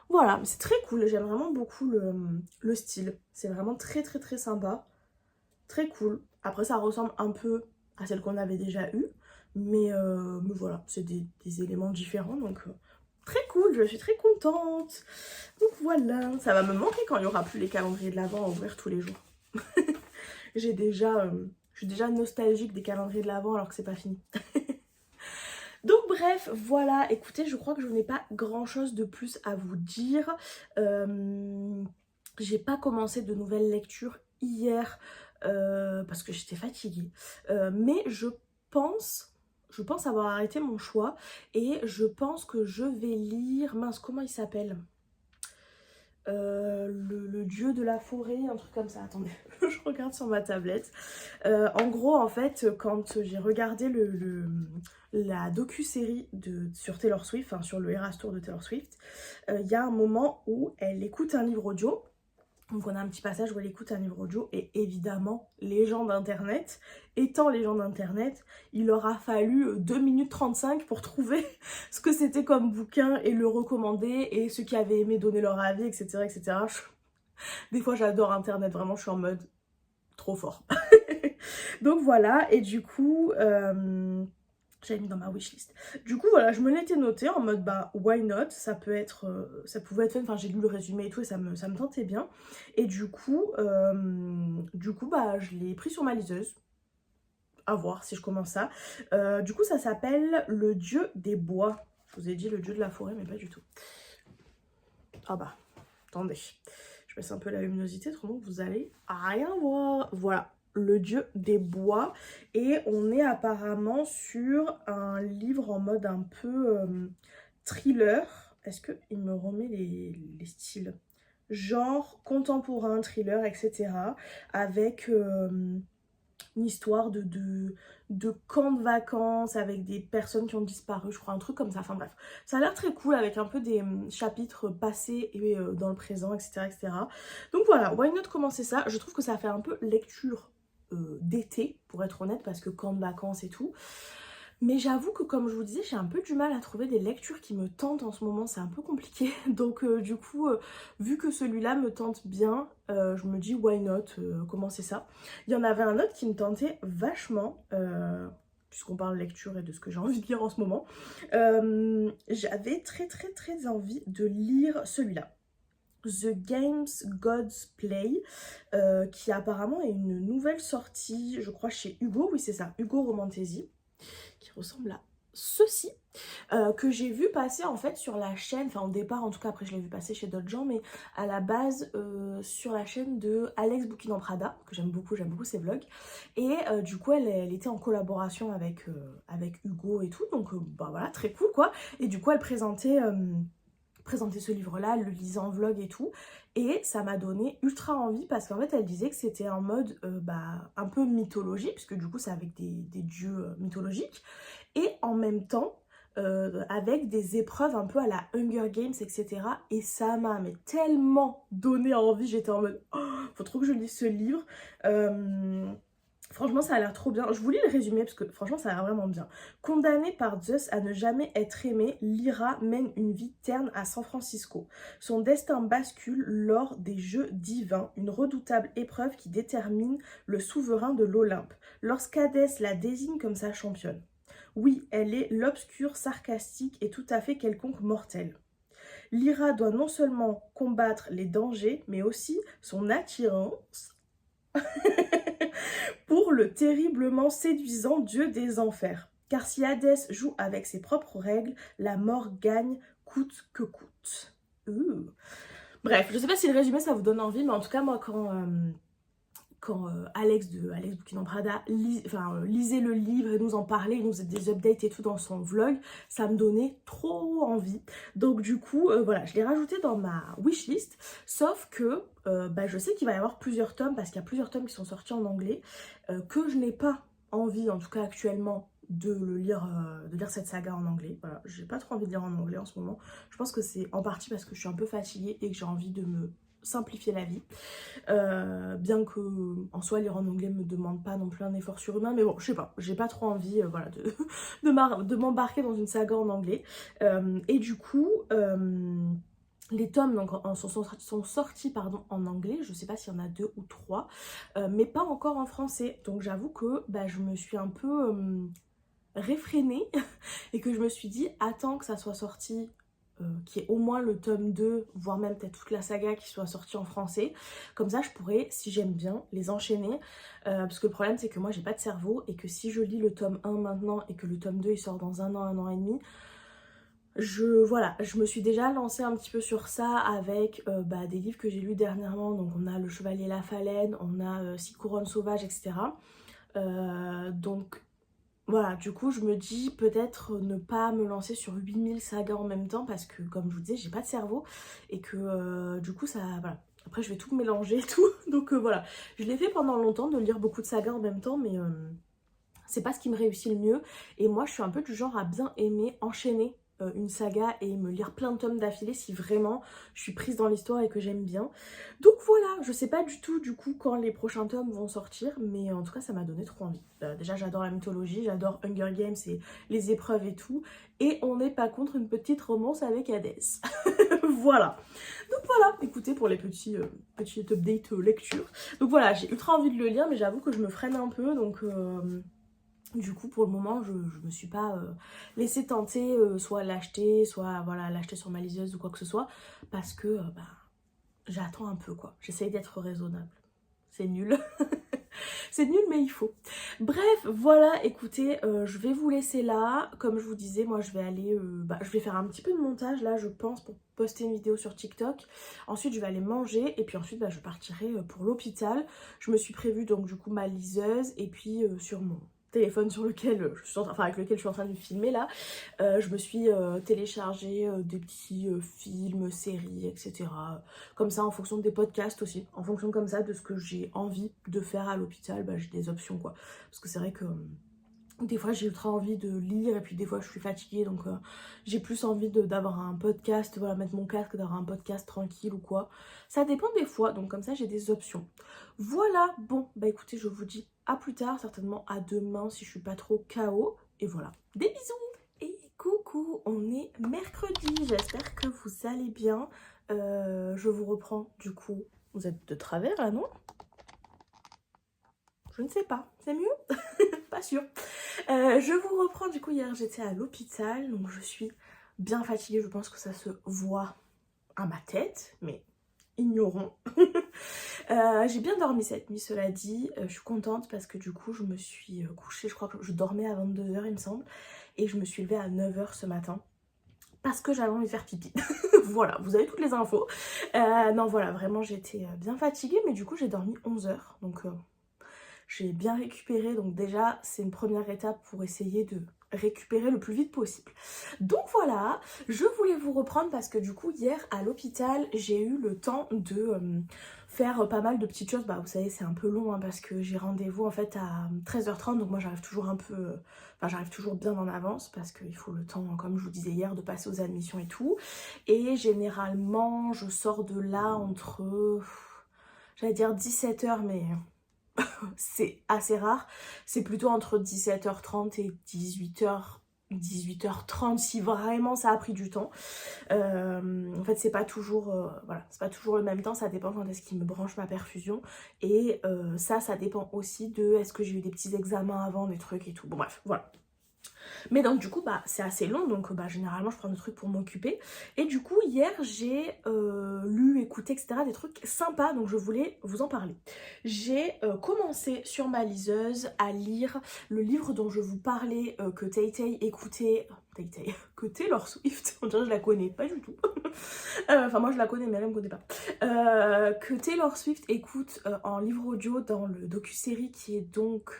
Voilà, c'est très cool. J'aime vraiment beaucoup le style. C'est vraiment très très très sympa. Très cool. Après ça ressemble un peu à celle qu'on avait déjà eue. Mais voilà, c'est des éléments différents. Donc très cool, je suis très contente. Donc voilà, ça va me manquer quand il n'y aura plus les calendriers de l'Avent à ouvrir tous les jours. J'ai déjà Je suis déjà nostalgique des calendriers de l'Avent alors que c'est pas fini. Donc bref, voilà, écoutez, je crois que je n'ai pas grand chose de plus à vous dire. J'ai pas commencé de nouvelles lectures hier parce que j'étais fatiguée. Mais pense avoir arrêté mon choix et je pense que je vais lire... Mince, comment il s'appelle le dieu de la forêt, un truc comme ça. Attendez, je regarde sur ma tablette. En gros, en fait, quand j'ai regardé la docu-série sur Taylor Swift, enfin sur le Eras Tour de Taylor Swift, il y a un moment où elle écoute un livre audio. Donc on a un petit passage où elle écoute un livre audio et évidemment, les gens d'internet, étant les gens d'internet, il leur a fallu 2 minutes 35 pour trouver ce que c'était comme bouquin et le recommander et ceux qui avaient aimé donner leur avis, etc. etc. Des fois j'adore internet, vraiment je suis en mode trop fort. Donc voilà, et du coup... j'avais mis dans ma wishlist. Du coup, voilà, je me l'étais noté en mode, bah, why not? Ça pouvait être fun. Enfin, j'ai lu le résumé et tout, et ça me tentait bien. Et du coup, bah, je l'ai pris sur ma liseuse. À voir si je commence ça. Du coup, ça s'appelle Le Dieu des Bois. Je vous ai dit le dieu de la forêt, mais pas du tout. Ah bah, attendez. Je baisse un peu la luminosité, autrement vous allez rien voir. Voilà. Le dieu des bois, et on est apparemment sur un livre en mode un peu thriller. Est-ce qu'il me remet les styles? Genre contemporain, thriller, etc. Avec une histoire de camp de vacances avec des personnes qui ont disparu, je crois, un truc comme ça. Enfin bref, ça a l'air très cool avec un peu des chapitres passés et dans le présent, etc., etc. Donc voilà, why not commencer ça? Je trouve que ça fait un peu lecture d'été, pour être honnête, parce que camp de vacances et tout. Mais j'avoue que, comme je vous disais, j'ai un peu du mal à trouver des lectures qui me tentent en ce moment, c'est un peu compliqué. Donc du coup, vu que celui-là me tente bien, je me dis why not commencer ça. Il y en avait un autre qui me tentait vachement, puisqu'on parle lecture et de ce que j'ai envie de lire en ce moment. J'avais très envie de lire celui-là. The Games Gods Play, qui apparemment est une nouvelle sortie, je crois chez Hugo, oui c'est ça, Hugo Romantesi, qui ressemble à ceci, que j'ai vu passer en fait sur la chaîne, enfin au départ en tout cas, après je l'ai vu passer chez d'autres gens, mais à la base sur la chaîne de Alex Bouquin en Prada, que j'aime beaucoup ses vlogs, et du coup elle était en collaboration avec Hugo et tout, donc bah voilà, très cool quoi, et du coup elle présentait ce livre-là, le lisait en vlog et tout, et ça m'a donné ultra envie parce qu'en fait elle disait que c'était en mode un peu mythologie, puisque du coup c'est avec des dieux mythologiques, et en même temps avec des épreuves un peu à la Hunger Games, etc. Et ça m'a tellement donné envie, j'étais en mode oh, faut trop que je lise ce livre. Franchement, ça a l'air trop bien. Je vous lis le résumé parce que franchement, ça a l'air vraiment bien. Condamnée par Zeus à ne jamais être aimée, Lyra mène une vie terne à San Francisco. Son destin bascule lors des Jeux divins, une redoutable épreuve qui détermine le souverain de l'Olympe, lorsqu'Hadès la désigne comme sa championne. Oui, elle est l'obscure, sarcastique et tout à fait quelconque mortelle. Lyra doit non seulement combattre les dangers, mais aussi son attirance pour le terriblement séduisant dieu des enfers. Car si Hadès joue avec ses propres règles, la mort gagne coûte que coûte. Bref, je sais pas si le résumé ça vous donne envie, mais en tout cas moi quand Alex Bouquin en Prada lisait le livre et nous en parlait, il nous faisait des updates et tout dans son vlog, ça me donnait trop envie. Donc du coup, voilà, je l'ai rajouté dans ma wishlist, sauf que je sais qu'il va y avoir plusieurs tomes, parce qu'il y a plusieurs tomes qui sont sortis en anglais, que je n'ai pas envie, en tout cas actuellement, de lire cette saga en anglais. Voilà, j'ai pas trop envie de lire en anglais en ce moment. Je pense que c'est en partie parce que je suis un peu fatiguée et que j'ai envie de me simplifier la vie, bien que en soi lire en anglais me demande pas non plus un effort surhumain, mais bon je sais pas, j'ai pas trop envie voilà, de m'embarquer dans une saga en anglais, et du coup les tomes donc, sont sortis en anglais, je sais pas s'il y en a 2 ou 3, mais pas encore en français, donc j'avoue que je me suis un peu réfrénée et que je me suis dit attends que ça soit sorti qu'il y ait au moins le tome 2, voire même peut-être toute la saga qui soit sortie en français. Comme ça je pourrais, si j'aime bien, les enchaîner. Parce que le problème c'est que moi j'ai pas de cerveau et que si je lis le tome 1 maintenant et que le tome 2 il sort dans un an et demi, voilà, je me suis déjà lancée un petit peu sur ça avec des livres que j'ai lus dernièrement. Donc on a Le Chevalier Lafalène, on a Six Couronnes Sauvages, etc. Donc voilà, du coup je me dis peut-être ne pas me lancer sur 8000 sagas en même temps parce que comme je vous disais j'ai pas de cerveau et que du coup ça, voilà. Après je vais tout mélanger et tout, donc voilà. Je l'ai fait pendant longtemps de lire beaucoup de sagas en même temps mais c'est pas ce qui me réussit le mieux. Et moi je suis un peu du genre à bien aimer enchaîner une saga et me lire plein de tomes d'affilée si vraiment je suis prise dans l'histoire et que j'aime bien. Donc voilà, je sais pas du tout du coup quand les prochains tomes vont sortir, mais en tout cas ça m'a donné trop envie. Déjà j'adore la mythologie, j'adore Hunger Games et les épreuves et tout, et on n'est pas contre une petite romance avec Hades. Voilà. Donc voilà, écoutez pour les petits updates lecture. Donc voilà, j'ai ultra envie de le lire mais j'avoue que je me freine un peu, donc du coup pour le moment je me suis pas laissée tenter soit l'acheter, soit voilà l'acheter sur ma liseuse ou quoi que ce soit, parce que j'attends un peu quoi, j'essaye d'être raisonnable. C'est nul. C'est nul mais il faut. Bref, voilà, écoutez, je vais vous laisser là. Comme je vous disais, moi je vais aller, je vais faire un petit peu de montage là je pense pour poster une vidéo sur TikTok. Ensuite je vais aller manger et puis ensuite je partirai pour l'hôpital. Je me suis prévu donc du coup ma liseuse et puis sur mon téléphone sur lequel avec lequel je suis en train de filmer là, je me suis téléchargé des petits films, séries, etc. Comme ça en fonction des podcasts aussi, en fonction comme ça de ce que j'ai envie de faire à l'hôpital, j'ai des options quoi. Parce que c'est vrai que des fois j'ai ultra envie de lire et puis des fois je suis fatiguée, donc j'ai plus envie d'avoir un podcast, voilà, mettre mon casque, d'avoir un podcast tranquille ou quoi. Ça dépend des fois, donc comme ça j'ai des options. Voilà, bon, écoutez, je vous dis à plus tard, certainement à demain si je suis pas trop KO. Et voilà, des bisous. Et coucou, on est mercredi, j'espère que vous allez bien. Je vous reprends du coup, vous êtes de travers là, non? Je ne sais pas, c'est mieux? Pas sûr. Je vous reprends du coup, hier j'étais à l'hôpital, donc je suis bien fatiguée, je pense que ça se voit à ma tête, mais ignorons. J'ai bien dormi cette nuit, cela dit, je suis contente parce que du coup je me suis couchée, je crois que je dormais à 22h il me semble, et je me suis levée à 9h ce matin parce que j'avais envie de faire pipi. Voilà, vous avez toutes les infos. Non voilà, vraiment j'étais bien fatiguée, mais du coup j'ai dormi 11h, donc j'ai bien récupéré, donc déjà c'est une première étape pour essayer de récupérer le plus vite possible. Donc voilà, je voulais vous reprendre parce que du coup hier à l'hôpital j'ai eu le temps de faire pas mal de petites choses. Vous savez c'est un peu long hein, parce que j'ai rendez-vous en fait à 13h30, donc moi j'arrive toujours un peu, j'arrive toujours bien en avance parce qu'il faut le temps, comme je vous disais hier, de passer aux admissions et tout. Et généralement je sors de là entre, j'allais dire 17h mais c'est assez rare, c'est plutôt entre 17h30 et 18h30 si vraiment ça a pris du temps. En fait c'est pas toujours voilà, c'est pas toujours le même temps, ça dépend quand est-ce qu'il me branche ma perfusion, et ça dépend aussi de est-ce que j'ai eu des petits examens avant, des trucs et tout, bon bref voilà. Mais donc du coup c'est assez long, donc généralement je prends des trucs pour m'occuper. Et du coup hier j'ai lu, écouté, etc. des trucs sympas, donc je voulais vous en parler. J'ai commencé sur ma liseuse à lire le livre dont je vous parlais, que Tay écoutait... que Taylor Swift, on dirait que je la connais pas du tout. Enfin moi je la connais mais elle me connaît pas. Que Taylor Swift écoute en livre audio dans le docu-série qui est donc...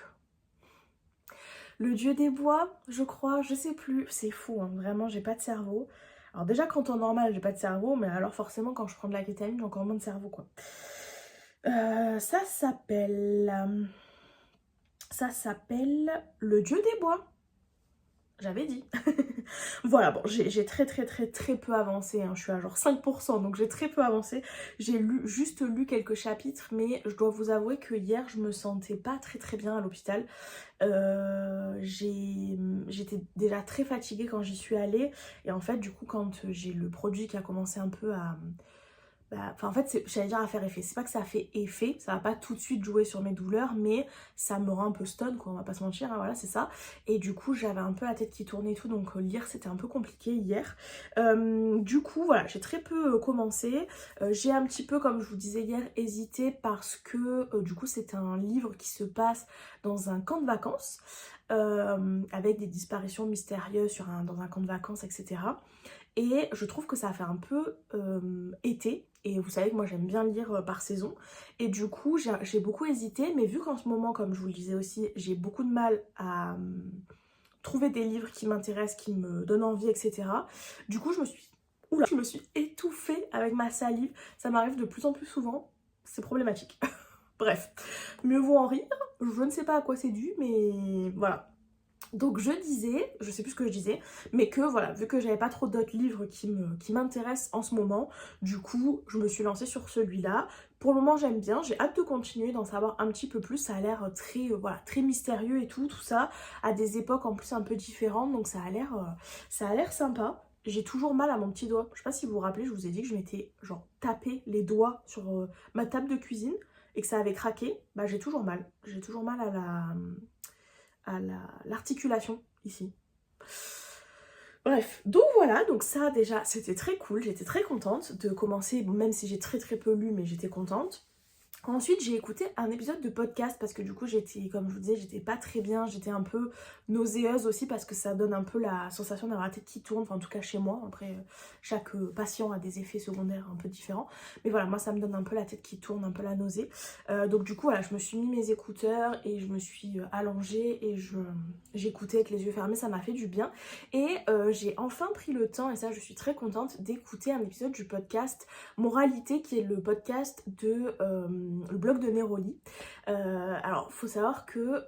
Le dieu des bois, je crois, je sais plus. C'est fou, hein, vraiment, j'ai pas de cerveau. Alors déjà, quand en temps normal, j'ai pas de cerveau, mais alors forcément, quand je prends de la kétamine, j'ai encore moins de cerveau, quoi. Ça s'appelle... Le dieu des bois. J'avais dit. Voilà, bon, j'ai très peu avancé, hein. Je suis à genre 5%, donc j'ai très peu avancé. J'ai juste lu quelques chapitres, mais je dois vous avouer que hier, je me sentais pas très bien à l'hôpital. J'étais déjà très fatiguée quand j'y suis allée, et en fait, du coup, quand j'ai le produit qui a commencé un peu en fait, j'allais dire à faire effet. C'est pas que ça fait effet, ça va pas tout de suite jouer sur mes douleurs, mais ça me rend un peu stun, quoi, on va pas se mentir, hein, voilà, c'est ça. Et du coup, j'avais un peu la tête qui tournait et tout, donc lire, c'était un peu compliqué hier. Du coup, voilà, j'ai très peu commencé. J'ai un petit peu, comme je vous disais hier, hésité parce que, du coup, c'est un livre qui se passe dans un camp de vacances, avec des disparitions mystérieuses dans un camp de vacances, etc. Et je trouve que ça fait un peu été. Et vous savez que moi j'aime bien lire par saison. Et du coup j'ai beaucoup hésité. Mais vu qu'en ce moment, comme je vous le disais aussi, j'ai beaucoup de mal à trouver des livres qui m'intéressent, qui me donnent envie, etc. Du coup je me suis étouffée avec ma salive. Ça m'arrive de plus en plus souvent. C'est problématique. Bref, mieux vaut en rire. Je ne sais pas à quoi c'est dû, mais voilà. Donc je disais, je sais plus ce que je disais, mais que voilà, vu que j'avais pas trop d'autres livres qui m'intéressent en ce moment, du coup je me suis lancée sur celui-là. Pour le moment j'aime bien, j'ai hâte de continuer d'en savoir un petit peu plus, ça a l'air très, voilà, très mystérieux et tout ça, à des époques en plus un peu différentes, donc ça a l'air sympa. J'ai toujours mal à mon petit doigt, je sais pas si vous vous rappelez, je vous ai dit que je m'étais genre tapé les doigts sur ma table de cuisine et que ça avait craqué, bah j'ai toujours mal à l'articulation ici. Bref, donc voilà, donc ça déjà c'était très cool, j'étais très contente de commencer, bon, même si j'ai très peu lu, mais j'étais contente. Ensuite, j'ai écouté un épisode de podcast parce que du coup, comme je vous disais, j'étais pas très bien, j'étais un peu nauséeuse aussi parce que ça donne un peu la sensation d'avoir la tête qui tourne, enfin en tout cas chez moi. Après, chaque patient a des effets secondaires un peu différents. Mais voilà, moi ça me donne un peu la tête qui tourne, un peu la nausée. Donc du coup, voilà, je me suis mis mes écouteurs et je me suis allongée et j'écoutais avec les yeux fermés, ça m'a fait du bien. Et j'ai enfin pris le temps, et ça je suis très contente, d'écouter un épisode du podcast Moralité, qui est le podcast de le blog de Neroli. Alors, faut savoir que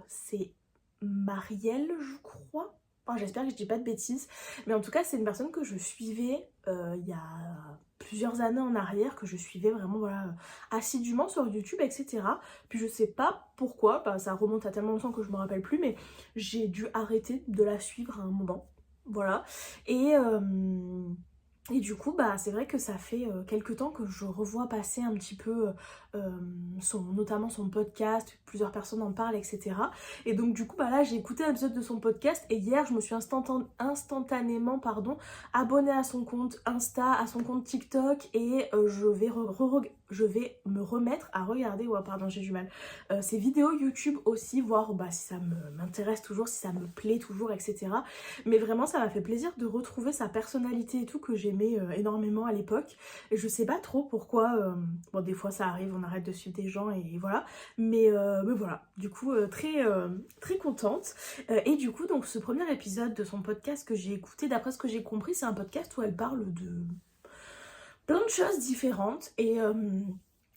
c'est Marielle, je crois. Enfin, j'espère que je dis pas de bêtises. Mais en tout cas, c'est une personne que je suivais il y a plusieurs années en arrière, que je suivais vraiment voilà, assidûment sur YouTube, etc. Puis je sais pas pourquoi, bah, ça remonte à tellement longtemps que je me rappelle plus, mais j'ai dû arrêter de la suivre à un moment. Voilà. Et du coup, bah, c'est vrai que ça fait quelques temps que je revois passer un petit peu notamment son podcast, plusieurs personnes en parlent, etc. Et donc du coup, bah là, j'ai écouté un épisode de son podcast et hier, je me suis instantanément abonnée à son compte Insta, à son compte TikTok et je vais me remettre à regarder, ouais pardon, j'ai du mal, ses vidéos YouTube aussi, voir bah, si ça m'intéresse toujours, si ça me plaît toujours, etc. Mais vraiment, ça m'a fait plaisir de retrouver sa personnalité et tout que j'aimais énormément à l'époque. Et je sais pas trop pourquoi, bon des fois ça arrive, on arrête de suivre des gens et voilà. Mais voilà, du coup très contente. Et du coup, donc ce premier épisode de son podcast que j'ai écouté, d'après ce que j'ai compris, c'est un podcast où elle parle de plein de choses différentes et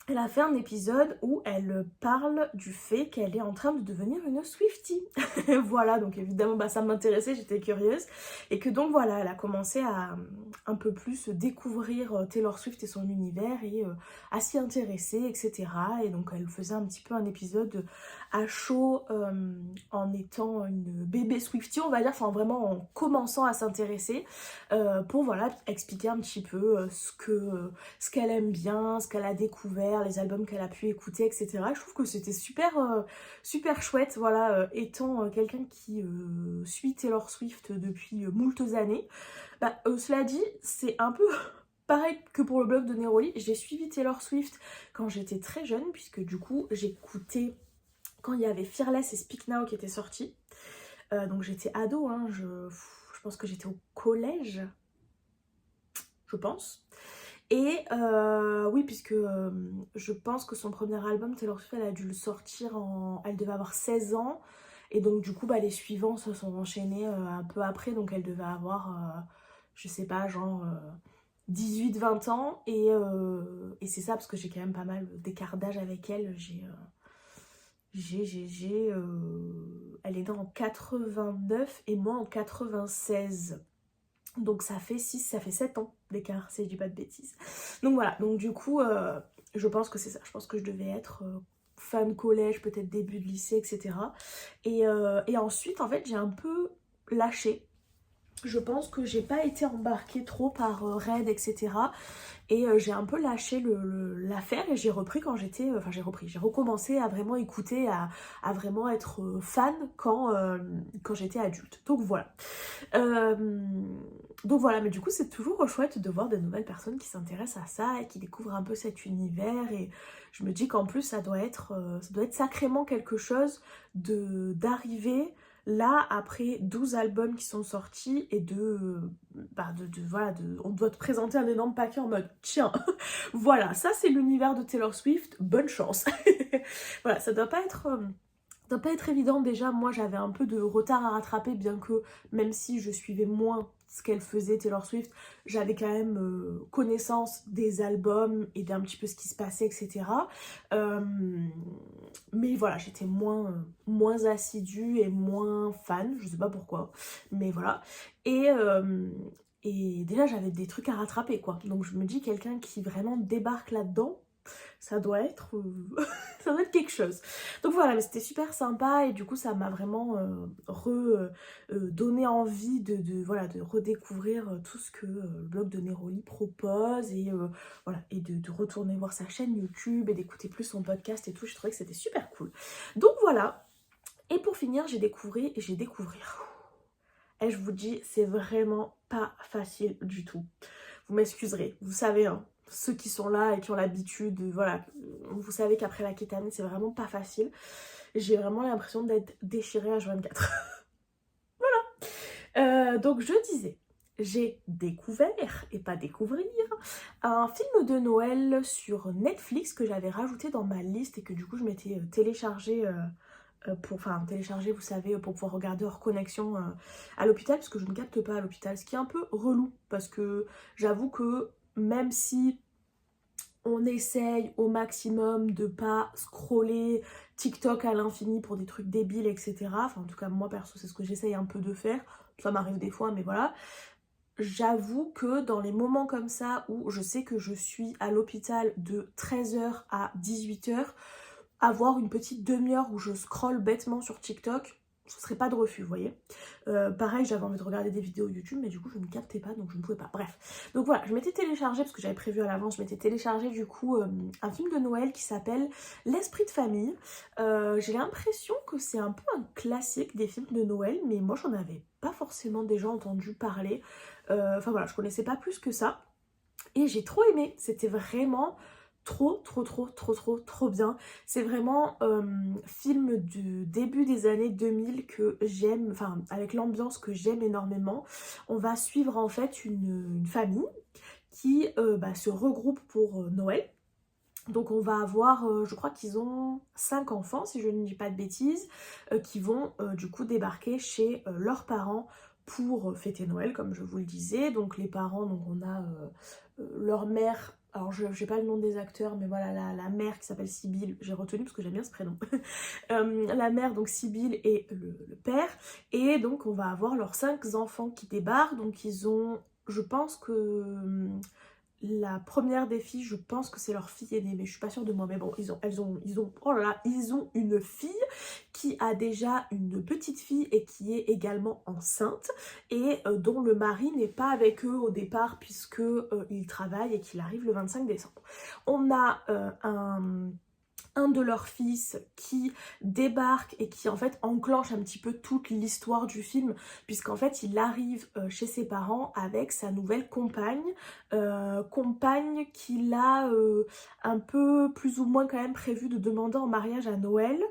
elle a fait un épisode où elle parle du fait qu'elle est en train de devenir une Swiftie. Voilà, donc évidemment bah, ça m'intéressait, j'étais curieuse. Et que donc voilà, elle a commencé à un peu plus découvrir Taylor Swift et son univers et à s'y intéresser, etc. Et donc elle faisait un petit peu un épisode à chaud en étant une bébé Swiftie, on va dire, enfin vraiment en commençant à s'intéresser pour voilà, expliquer un petit peu ce qu'elle aime bien, ce qu'elle a découvert, les albums qu'elle a pu écouter, etc. Je trouve que c'était super chouette, voilà, étant quelqu'un qui suit Taylor Swift depuis moultes années. Bah, cela dit, c'est un peu pareil que pour le blog de Neroli, j'ai suivi Taylor Swift quand j'étais très jeune, puisque du coup j'écoutais quand il y avait Fearless et Speak Now qui étaient sortis. Donc j'étais ado, hein, je pense que j'étais au collège, je pense. Et oui, puisque je pense que son premier album, Taylor Swift, elle a dû le sortir elle devait avoir 16 ans. Et donc du coup, bah, les suivants se sont enchaînés un peu après. Donc elle devait avoir, je sais pas, genre 18-20 ans. Et c'est ça, parce que j'ai quand même pas mal d'écart d'âge avec elle. Elle est née en 89 et moi en 96. Donc ça fait 7 ans d'écart, si je dis pas de bêtises. Donc voilà, donc du coup, je pense que c'est ça. Je pense que je devais être fin de collège, peut-être début de lycée, etc. Et ensuite, en fait, j'ai un peu lâché. je pense que j'ai pas été embarquée trop par Red, etc. Et j'ai un peu lâché l'affaire et j'ai repris quand j'étais... Enfin j'ai recommencé à vraiment écouter, à vraiment être fan quand j'étais adulte. Euh, donc voilà, mais du coup c'est toujours chouette de voir de nouvelles personnes qui s'intéressent à ça et qui découvrent un peu cet univers. Et je me dis qu'en plus ça doit être sacrément quelque chose d'arriver là après 12 albums qui sont sortis et voilà, on doit te présenter un énorme paquet en mode tiens, voilà, ça c'est l'univers de Taylor Swift, bonne chance. Voilà, ça doit pas être évident. Déjà, moi j'avais un peu de retard à rattraper, bien que même si je suivais moins ce qu'elle faisait, Taylor Swift, j'avais quand même connaissance des albums et d'un petit peu ce qui se passait, etc. Euh, mais voilà, j'étais moins assidue et moins fan, je sais pas pourquoi, mais voilà. Et, euh, et déjà, j'avais des trucs à rattraper, quoi. Donc je me dis, quelqu'un qui vraiment débarque là-dedans, ça doit être, ça doit être quelque chose. Donc voilà, mais c'était super sympa et du coup ça m'a vraiment donné envie voilà, de redécouvrir tout ce que le blog de Neroli propose et, voilà, et de retourner voir sa chaîne YouTube et d'écouter plus son podcast et tout. J'ai trouvé que c'était super cool. Donc voilà, et pour finir j'ai découvert. Et je vous dis, c'est vraiment pas facile du tout. Vous m'excuserez, vous savez, hein, ceux qui sont là et qui ont l'habitude, voilà, vous savez qu'après la kétamine, c'est vraiment pas facile. J'ai vraiment l'impression d'être déchirée à H24. Donc je disais, j'ai découvert, et pas découvrir, un film de Noël sur Netflix que j'avais rajouté dans ma liste et que du coup je m'étais téléchargé enfin télécharger, vous savez, pour pouvoir regarder hors connexion à l'hôpital, parce que je ne capte pas à l'hôpital, ce qui est un peu relou, parce que j'avoue que même si on essaye au maximum de pas scroller TikTok à l'infini pour des trucs débiles, etc. Enfin en tout cas moi perso c'est ce que j'essaye un peu de faire, ça m'arrive des fois mais voilà. J'avoue que dans les moments comme ça où je sais que je suis à l'hôpital de 13h à 18h, avoir une petite demi-heure où je scrolle bêtement sur TikTok, ce serait pas de refus, vous voyez. Pareil, j'avais envie de regarder des vidéos YouTube, mais du coup, je ne captais pas, donc je ne pouvais pas. Bref. Donc voilà, je m'étais téléchargé, parce que j'avais prévu à l'avance, je m'étais téléchargé du coup un film de Noël qui s'appelle L'Esprit de famille. J'ai l'impression que c'est un peu un classique des films de Noël, mais moi, j'en avais pas forcément déjà entendu parler. Enfin voilà, je connaissais pas plus que ça. Et j'ai trop aimé, c'était vraiment trop bien. C'est vraiment film du début des années 2000 que j'aime, enfin avec l'ambiance que j'aime énormément. On va suivre en fait une famille qui se regroupe pour Noël. Donc on va avoir, je crois qu'ils ont 5 enfants si je ne dis pas de bêtises, qui vont du coup débarquer chez leurs parents pour fêter Noël comme je vous le disais. Donc les parents, donc on a leur mère, alors je n'ai pas le nom des acteurs mais voilà la mère qui s'appelle Sibylle, j'ai retenu parce que j'aime bien ce prénom. La mère donc Sibylle et le père, et donc on va avoir leurs 5 enfants qui débarquent. Donc ils ont, je pense que la première des filles, je pense que c'est leur fille aînée, mais je suis pas sûre de moi. Mais bon, oh là là, ils ont une fille qui a déjà une petite fille et qui est également enceinte et dont le mari n'est pas avec eux au départ puisque il travaille et qu'il arrive le 25 décembre. On a un de leurs fils qui débarque et qui en fait enclenche un petit peu toute l'histoire du film, puisqu'en fait il arrive chez ses parents avec sa nouvelle compagne, compagne qu'il a un peu plus ou moins quand même prévu de demander en mariage à Noël,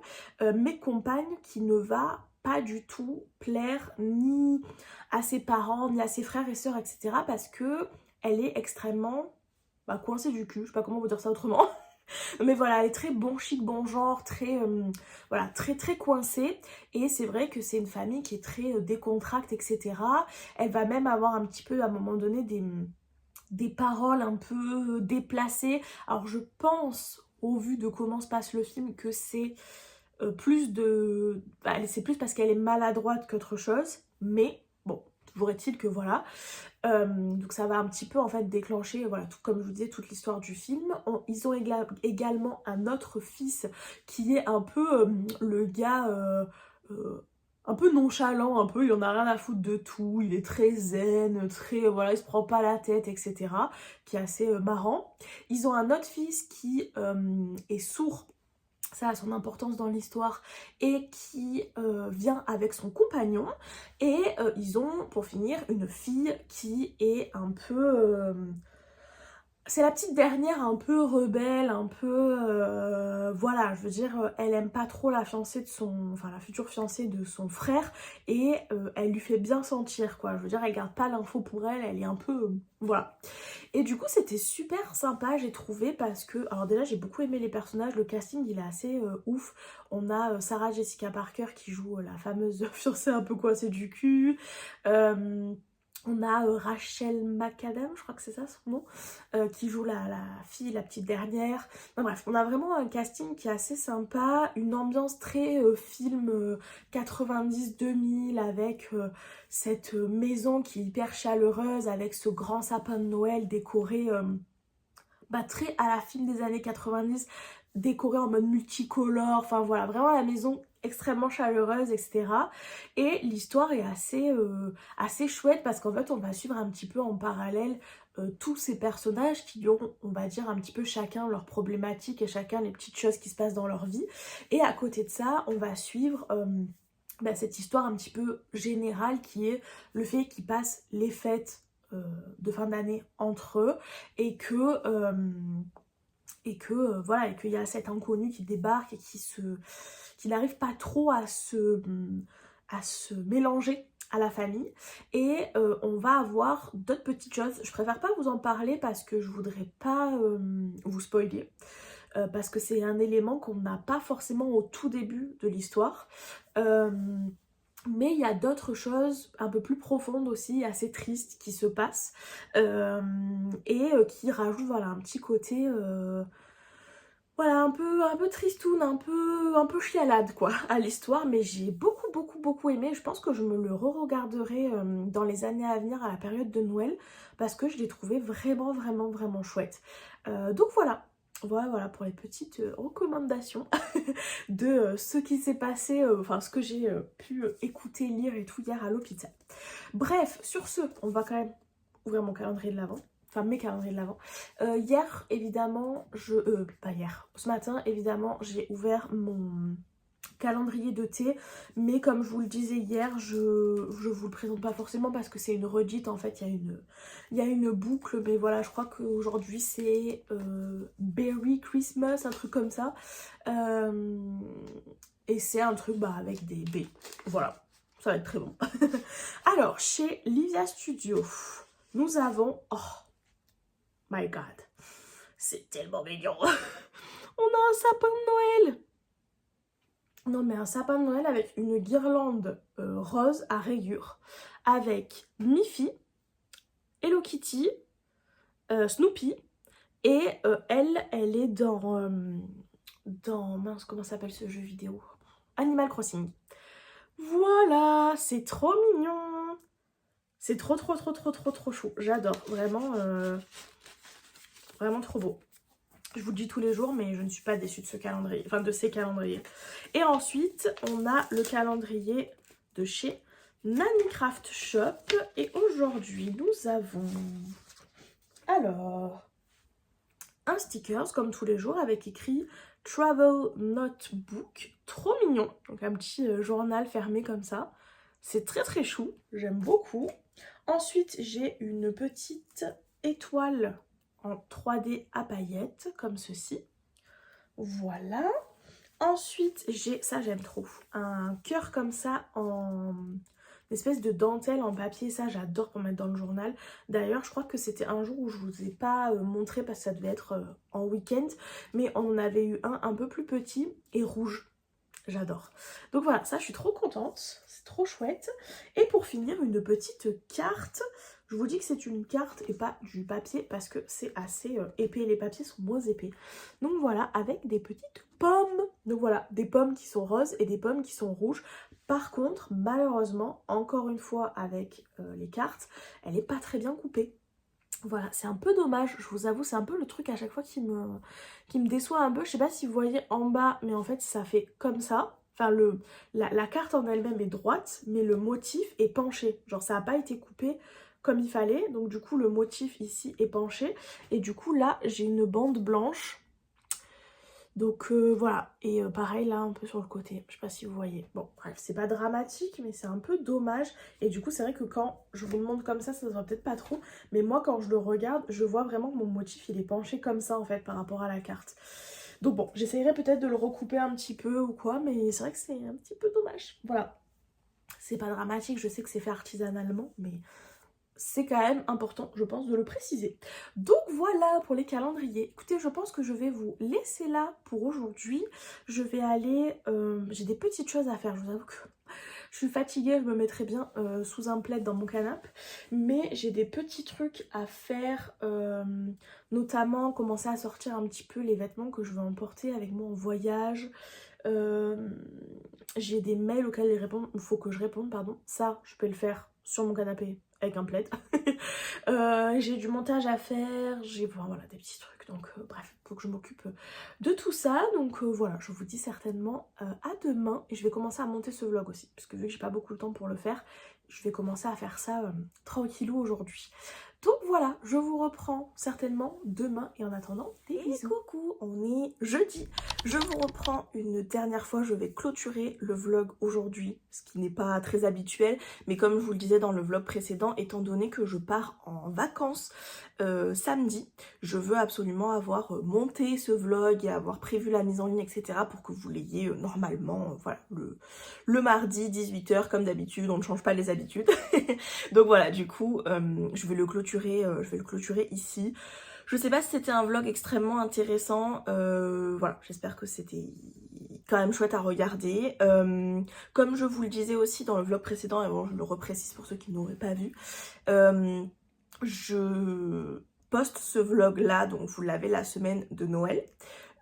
mais compagne qui ne va pas du tout plaire ni à ses parents, ni à ses frères et sœurs, etc. parce que elle est extrêmement coincée du cul, je sais pas comment vous dire ça autrement. Mais voilà, elle est très bon chic, bon genre, très, voilà, très coincée. Et c'est vrai que c'est une famille qui est très décontracte, etc. Elle va même avoir un petit peu, à un moment donné, des paroles un peu déplacées. Alors je pense, au vu de comment se passe le film, que c'est c'est plus parce qu'elle est maladroite qu'autre chose. Mais bon, toujours est-il que voilà. Donc ça va un petit peu en fait déclencher, voilà, tout, comme je vous disais, toute l'histoire du film. Ils ont également un autre fils qui est un peu le gars un peu nonchalant, un peu, il en a rien à foutre de tout, il est très zen, très, voilà, il se prend pas la tête, etc., qui est assez marrant. Ils ont un autre fils qui est sourd, ça a son importance dans l'histoire, et qui vient avec son compagnon, et ils ont, pour finir, une fille qui est un peu... c'est la petite dernière un peu rebelle, un peu... voilà, je veux dire, elle aime pas trop la fiancée de son... Enfin, la future fiancée de son frère, et elle lui fait bien sentir, quoi. Je veux dire, elle garde pas l'info pour elle, elle est un peu... voilà. Et du coup, c'était super sympa, j'ai trouvé, parce que... Alors déjà, j'ai beaucoup aimé les personnages, le casting, il est assez ouf. On a Sarah Jessica Parker qui joue la fameuse fiancée un peu coincée du cul. On a Rachel McAdams, je crois que c'est ça son nom, qui joue la fille, la petite dernière. Enfin, bref, on a vraiment un casting qui est assez sympa, une ambiance très film 90-2000 avec cette maison qui est hyper chaleureuse, avec ce grand sapin de Noël décoré très à la film des années 90, décoré en mode multicolore, enfin voilà, vraiment la maison extrêmement chaleureuse, etc. Et l'histoire est assez chouette parce qu'en fait on va suivre un petit peu en parallèle tous ces personnages qui ont, on va dire, un petit peu chacun leurs problématiques et chacun les petites choses qui se passent dans leur vie. Et à côté de ça, on va suivre cette histoire un petit peu générale qui est le fait qu'ils passent les fêtes de fin d'année entre eux et que voilà, et qu'il y a cet inconnu qui débarque et qui n'arrive pas trop à se mélanger à la famille. Et on va avoir d'autres petites choses. Je préfère pas vous en parler parce que je voudrais pas vous spoiler. Parce que c'est un élément qu'on n'a pas forcément au tout début de l'histoire. Mais il y a d'autres choses un peu plus profondes aussi, assez tristes qui se passent qui rajoutent voilà, un petit côté voilà, un peu tristoun, un peu chialade quoi à l'histoire. Mais j'ai beaucoup aimé. Je pense que je me le re-regarderai dans les années à venir à la période de Noël parce que je l'ai trouvé vraiment chouette. Donc voilà pour les petites recommandations de ce qui s'est passé, enfin ce que j'ai pu écouter, lire et tout hier à l'hôpital. Bref, sur ce, on va quand même ouvrir mon calendrier de l'avant. Enfin, mes calendriers de l'avant. Hier, évidemment, pas hier. Ce matin, évidemment, j'ai ouvert mon calendrier de thé, mais comme je vous le disais hier, je vous le présente pas forcément parce que c'est une redite, en fait il y a une boucle, mais voilà, je crois qu'aujourd'hui c'est Berry Christmas, un truc comme ça, et c'est un truc avec des B, voilà, ça va être très bon. Alors, chez Livia Studio, nous avons, oh my god, c'est tellement mignon. On a un sapin de Noël. Non mais un sapin de Noël avec une guirlande rose à rayures, avec Miffy, Hello Kitty, Snoopy, et elle est dans mince, comment s'appelle ce jeu vidéo? Animal Crossing. Voilà, c'est trop mignon. C'est trop chou. J'adore, vraiment, vraiment trop beau. Je vous le dis tous les jours, mais je ne suis pas déçue de ce calendrier, enfin de ces calendriers. Et ensuite, on a le calendrier de chez Nanny Craft Shop. Et aujourd'hui, nous avons alors un stickers comme tous les jours avec écrit Travel Notebook. Trop mignon. Donc un petit journal fermé comme ça. C'est très chou. J'aime beaucoup. Ensuite, j'ai une petite étoile en 3D à paillettes, comme ceci. Voilà. Ensuite, j'ai, ça j'aime trop, un cœur comme ça en espèce de dentelle en papier. Ça, j'adore pour mettre dans le journal. D'ailleurs, je crois que c'était un jour où je vous ai pas montré parce que ça devait être en week-end. Mais on en avait eu un peu plus petit et rouge. J'adore. Donc voilà, ça je suis trop contente, c'est trop chouette. Et pour finir, une petite carte. Je vous dis que c'est une carte et pas du papier parce que c'est assez épais, les papiers sont moins épais. Donc voilà, avec des petites pommes. Donc voilà, des pommes qui sont roses et des pommes qui sont rouges. Par contre, malheureusement, encore une fois avec les cartes, elle n'est pas très bien coupée. Voilà, c'est un peu dommage, je vous avoue, c'est un peu le truc à chaque fois qui me déçoit un peu. Je sais pas si vous voyez en bas, mais en fait ça fait comme ça. enfin la carte en elle-même est droite, mais le motif est penché. Genre ça n'a pas été coupé comme il fallait, donc du coup le motif ici est penché. Et du coup là j'ai une bande blanche. Donc voilà, et pareil là un peu sur le côté, je sais pas si vous voyez. Bon bref, c'est pas dramatique mais c'est un peu dommage. Et du coup c'est vrai que quand je vous le montre comme ça se voit peut-être pas trop. Mais moi quand je le regarde, je vois vraiment que mon motif il est penché comme ça en fait par rapport à la carte. Donc bon, j'essayerai peut-être de le recouper un petit peu ou quoi, mais c'est vrai que c'est un petit peu dommage. Voilà, c'est pas dramatique, je sais que c'est fait artisanalement, mais c'est quand même important, je pense, de le préciser. Donc voilà pour les calendriers. Écoutez, je pense que je vais vous laisser là pour aujourd'hui. Je vais aller... j'ai des petites choses à faire, je vous avoue que je suis fatiguée, je me mettrai bien sous un plaid dans mon canapé. Mais j'ai des petits trucs à faire, notamment commencer à sortir un petit peu les vêtements que je vais emporter avec moi en voyage. J'ai des mails auxquels il faut que je réponde, pardon. Ça, je peux le faire sur mon canapé avec un plaid. J'ai du montage à faire, j'ai voilà, des petits trucs. Donc bref, faut que je m'occupe de tout ça. Donc voilà, je vous dis certainement à demain. Et je vais commencer à monter ce vlog aussi. Parce que vu que j'ai pas beaucoup de temps pour le faire, je vais commencer à faire ça tranquillou aujourd'hui. Donc voilà, je vous reprends certainement demain. Et en attendant, des bisous. Coucou, on est jeudi. Je vous reprends une dernière fois. Je vais clôturer le vlog aujourd'hui, ce qui n'est pas très habituel. Mais comme je vous le disais dans le vlog précédent, étant donné que je pars en vacances samedi, je veux absolument avoir monté ce vlog et avoir prévu la mise en ligne, etc. pour que vous l'ayez normalement, voilà, le mardi 18 h comme d'habitude. On ne change pas les habitudes. Donc voilà, du coup, je vais le clôturer ici. Je sais pas si c'était un vlog extrêmement intéressant, voilà, j'espère que c'était quand même chouette à regarder. Comme je vous le disais aussi dans le vlog précédent, et bon, je le reprécise pour ceux qui n'auraient pas vu, je poste ce vlog là, donc vous l'avez la semaine de Noël.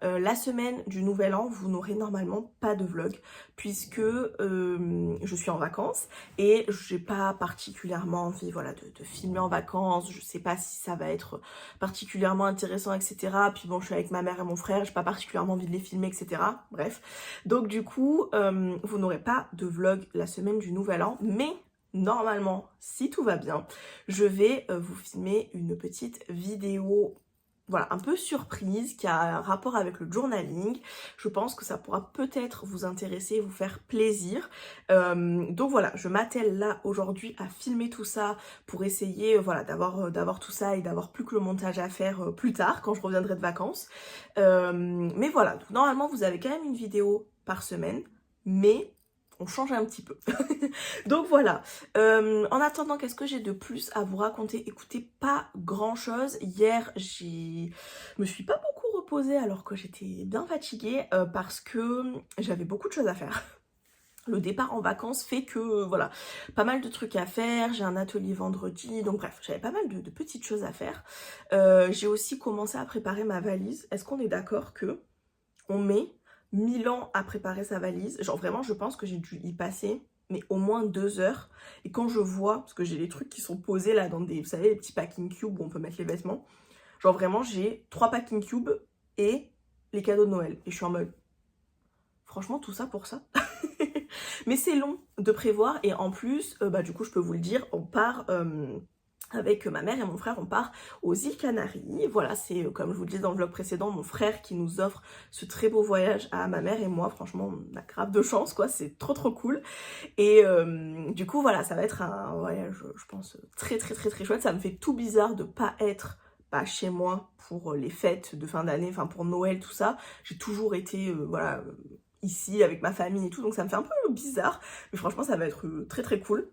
La semaine du Nouvel An, vous n'aurez normalement pas de vlog puisque je suis en vacances et j'ai pas particulièrement envie, voilà, de filmer en vacances. Je sais pas si ça va être particulièrement intéressant, etc. Puis bon, je suis avec ma mère et mon frère, j'ai pas particulièrement envie de les filmer, etc. Bref, donc du coup, vous n'aurez pas de vlog la semaine du Nouvel An, mais normalement, si tout va bien, je vais vous filmer une petite vidéo, voilà, un peu surprise, qui a un rapport avec le journaling. Je pense que ça pourra peut-être vous intéresser, vous faire plaisir. Donc voilà, je m'attelle là aujourd'hui à filmer tout ça pour essayer, voilà, d'avoir tout ça et d'avoir plus que le montage à faire plus tard, quand je reviendrai de vacances. Mais voilà, donc, normalement vous avez quand même une vidéo par semaine, mais on change un petit peu. Donc voilà, en attendant, qu'est-ce que j'ai de plus à vous raconter? Écoutez, pas grand chose. Hier, me suis pas beaucoup reposée alors que j'étais bien fatiguée parce que j'avais beaucoup de choses à faire. Le départ en vacances fait que, voilà, pas mal de trucs à faire. J'ai un atelier vendredi, donc bref, j'avais pas mal de petites choses à faire. J'ai aussi commencé à préparer ma valise. Est-ce qu'on est d'accord que on met 1000 ans à préparer sa valise? Genre vraiment, je pense que j'ai dû y passer mais au moins 2 heures. Et quand je vois, parce que j'ai les trucs qui sont posés là dans des, vous savez, les petits packing cubes où on peut mettre les vêtements. Genre vraiment, j'ai 3 packing cubes et les cadeaux de Noël. Et je suis en mode, franchement, tout ça pour ça. Mais c'est long de prévoir. Et en plus, bah du coup, je peux vous le dire, on part... avec ma mère et mon frère, on part aux îles Canaries. Voilà, c'est comme je vous le disais dans le vlog précédent, mon frère qui nous offre ce très beau voyage à ma mère et moi. Franchement, on a grave de chance, quoi. C'est trop trop cool. Et du coup, voilà, ça va être un voyage, je pense, très très très très chouette. Ça me fait tout bizarre de pas être chez moi pour les fêtes de fin d'année, enfin pour Noël, tout ça. J'ai toujours été, voilà, ici avec ma famille et tout, donc ça me fait un peu bizarre. Mais franchement, ça va être très très cool.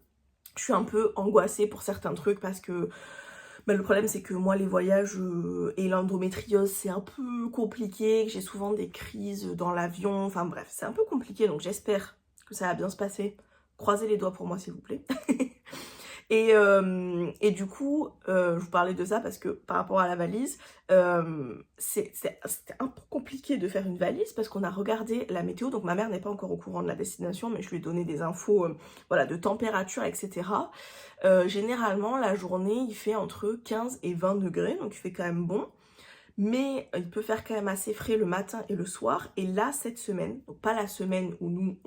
Je suis un peu angoissée pour certains trucs parce que bah, le problème c'est que moi les voyages et l'endométriose c'est un peu compliqué, que j'ai souvent des crises dans l'avion, enfin bref c'est un peu compliqué, donc j'espère que ça va bien se passer. Croisez les doigts pour moi s'il vous plaît. Et du coup, je vous parlais de ça parce que par rapport à la valise, c'était un peu compliqué de faire une valise parce qu'on a regardé la météo. Donc ma mère n'est pas encore au courant de la destination, mais je lui ai donné des infos voilà, de température, etc. Généralement, la journée, il fait entre 15 et 20 degrés, donc il fait quand même bon. mais il peut faire quand même assez frais le matin et le soir. Et là, cette semaine, donc pas la semaine où nous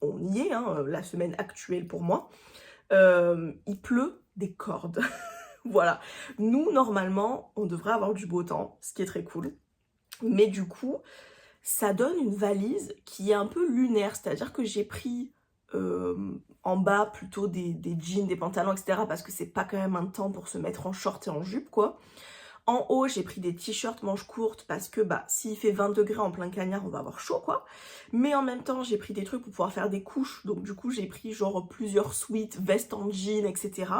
on y est, hein, la semaine actuelle pour moi, il pleut des cordes. Voilà, nous normalement on devrait avoir du beau temps, ce qui est très cool, mais du coup ça donne une valise qui est un peu lunaire, c'est-à-dire que j'ai pris en bas plutôt des jeans, des pantalons, etc. parce que c'est pas quand même un temps pour se mettre en short et en jupe, quoi. En haut, j'ai pris des t-shirts manches courtes parce que bah s'il fait 20 degrés en plein cagnard, on va avoir chaud, quoi. Mais en même temps, j'ai pris des trucs pour pouvoir faire des couches. Donc du coup, j'ai pris genre plusieurs sweats, vestes en jean, etc.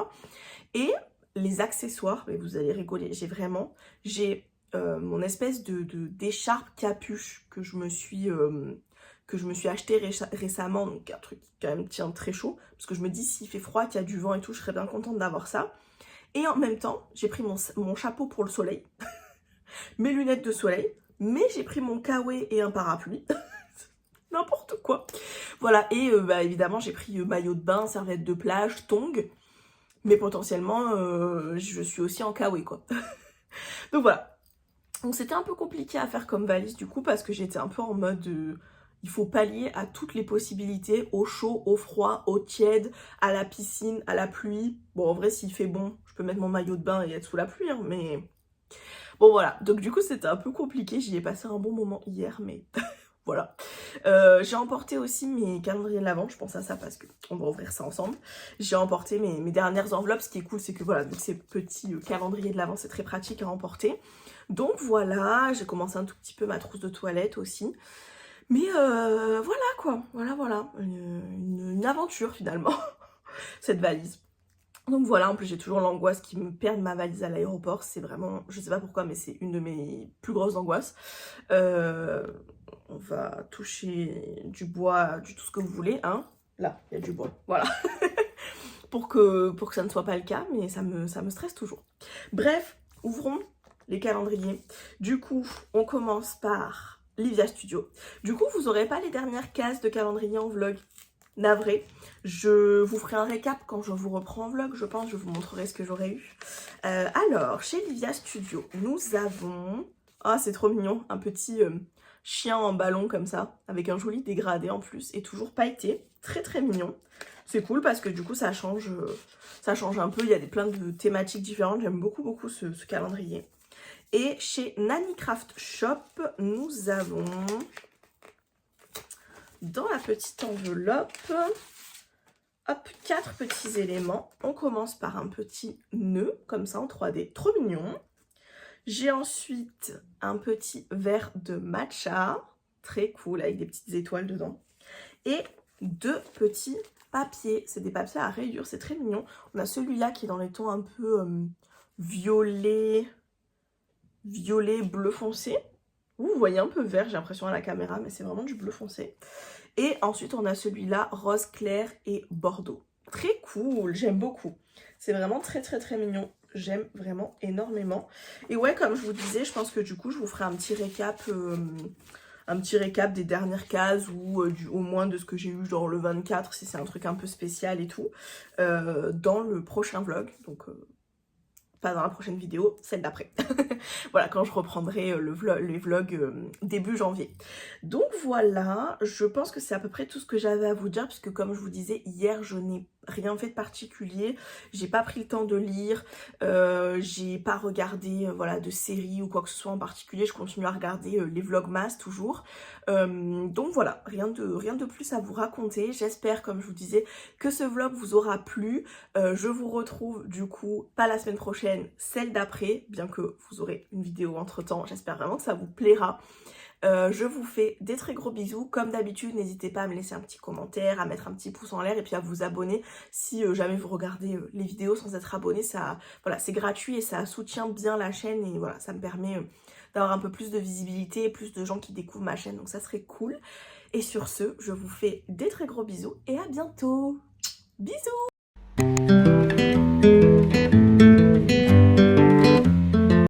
Et les accessoires, mais vous allez rigoler, j'ai mon espèce d'écharpe capuche que je me suis acheté récemment, donc un truc qui quand même tient très chaud, parce que je me dis s'il fait froid, qu'il y a du vent et tout, je serais bien contente d'avoir ça. Et en même temps, j'ai pris mon chapeau pour le soleil, mes lunettes de soleil, mais j'ai pris mon kawaii et un parapluie. N'importe quoi. Voilà, et bah, évidemment, j'ai pris maillot de bain, serviette de plage, tongs, mais potentiellement, je suis aussi en kawaii, quoi. Donc voilà. Donc c'était un peu compliqué à faire comme valise, du coup, parce que j'étais un peu en mode... il faut pallier à toutes les possibilités, au chaud, au froid, au tiède, à la piscine, à la pluie. Bon, en vrai, s'il fait bon, je peux mettre mon maillot de bain et être sous la pluie, hein, mais... Bon, voilà. Donc, du coup, c'était un peu compliqué. J'y ai passé un bon moment hier, mais voilà. J'ai emporté aussi mes calendriers de l'Avent. Je pense à ça parce qu'on va ouvrir ça ensemble. J'ai emporté mes dernières enveloppes. Ce qui est cool, c'est que voilà, donc ces petits calendriers de l'Avent, c'est très pratique à emporter. Donc, voilà. J'ai commencé un tout petit peu ma trousse de toilette aussi. Mais voilà quoi, voilà, une aventure finalement, cette valise. Donc voilà, en plus j'ai toujours l'angoisse qui me perde ma valise à l'aéroport, c'est vraiment, je sais pas pourquoi, mais c'est une de mes plus grosses angoisses. On va toucher du bois, du tout ce que vous voulez, hein. Là, il y a du bois, voilà. pour que ça ne soit pas le cas, mais ça me stresse toujours. Bref, ouvrons les calendriers. Du coup, on commence par... Livia Studio. Du coup, vous n'aurez pas les dernières cases de calendrier en vlog. Navré. Je vous ferai un récap quand je vous reprends en vlog, je pense. Je vous montrerai ce que j'aurais eu. Alors, chez Livia Studio, nous avons... Ah, c'est trop mignon. Un petit chien en ballon comme ça, avec un joli dégradé en plus, et toujours pailleté. Très, très mignon. C'est cool parce que du coup, ça change un peu. Il y a plein de thématiques différentes. J'aime beaucoup ce calendrier. Et chez Nanny Craft Shop, nous avons dans la petite enveloppe, hop, 4 petits éléments. On commence par un petit nœud, comme ça en 3D, trop mignon. J'ai ensuite un petit verre de matcha, très cool, avec des petites étoiles dedans. Et 2 petits papiers, c'est des papiers à rayures, c'est très mignon. On a celui-là qui est dans les tons un peu violet, bleu foncé. Vous voyez un peu vert, j'ai l'impression à la caméra, mais c'est vraiment du bleu foncé. Et ensuite, on a celui-là, rose clair et bordeaux. Très cool, j'aime beaucoup. C'est vraiment très mignon. J'aime vraiment énormément. Et ouais, comme je vous disais, je pense que du coup, je vous ferai un petit récap des dernières cases ou au moins de ce que j'ai eu genre le 24, si c'est un truc un peu spécial et tout, dans le prochain vlog. Donc... pas dans la prochaine vidéo, celle d'après. Voilà, quand je reprendrai les vlogs début janvier. Donc voilà, je pense que c'est à peu près tout ce que j'avais à vous dire, puisque comme je vous disais, hier, je n'ai rien fait de particulier. J'ai pas pris le temps de lire, j'ai pas regardé voilà, de séries ou quoi que ce soit en particulier. Je continue à regarder les vlogmas toujours. Donc voilà, rien de plus à vous raconter. J'espère, comme je vous disais, que ce vlog vous aura plu. Je vous retrouve du coup, pas la semaine prochaine, celle d'après, bien que vous aurez une vidéo entre temps. J'espère vraiment que ça vous plaira. Je vous fais des très gros bisous. Comme d'habitude, n'hésitez pas à me laisser un petit commentaire, à mettre un petit pouce en l'air et puis à vous abonner si jamais vous regardez les vidéos sans être abonné. Ça, voilà, c'est gratuit et ça soutient bien la chaîne et voilà, ça me permet d'avoir un peu plus de visibilité, plus de gens qui découvrent ma chaîne, donc ça serait cool. Et sur ce, je vous fais des très gros bisous et à bientôt. Bisous!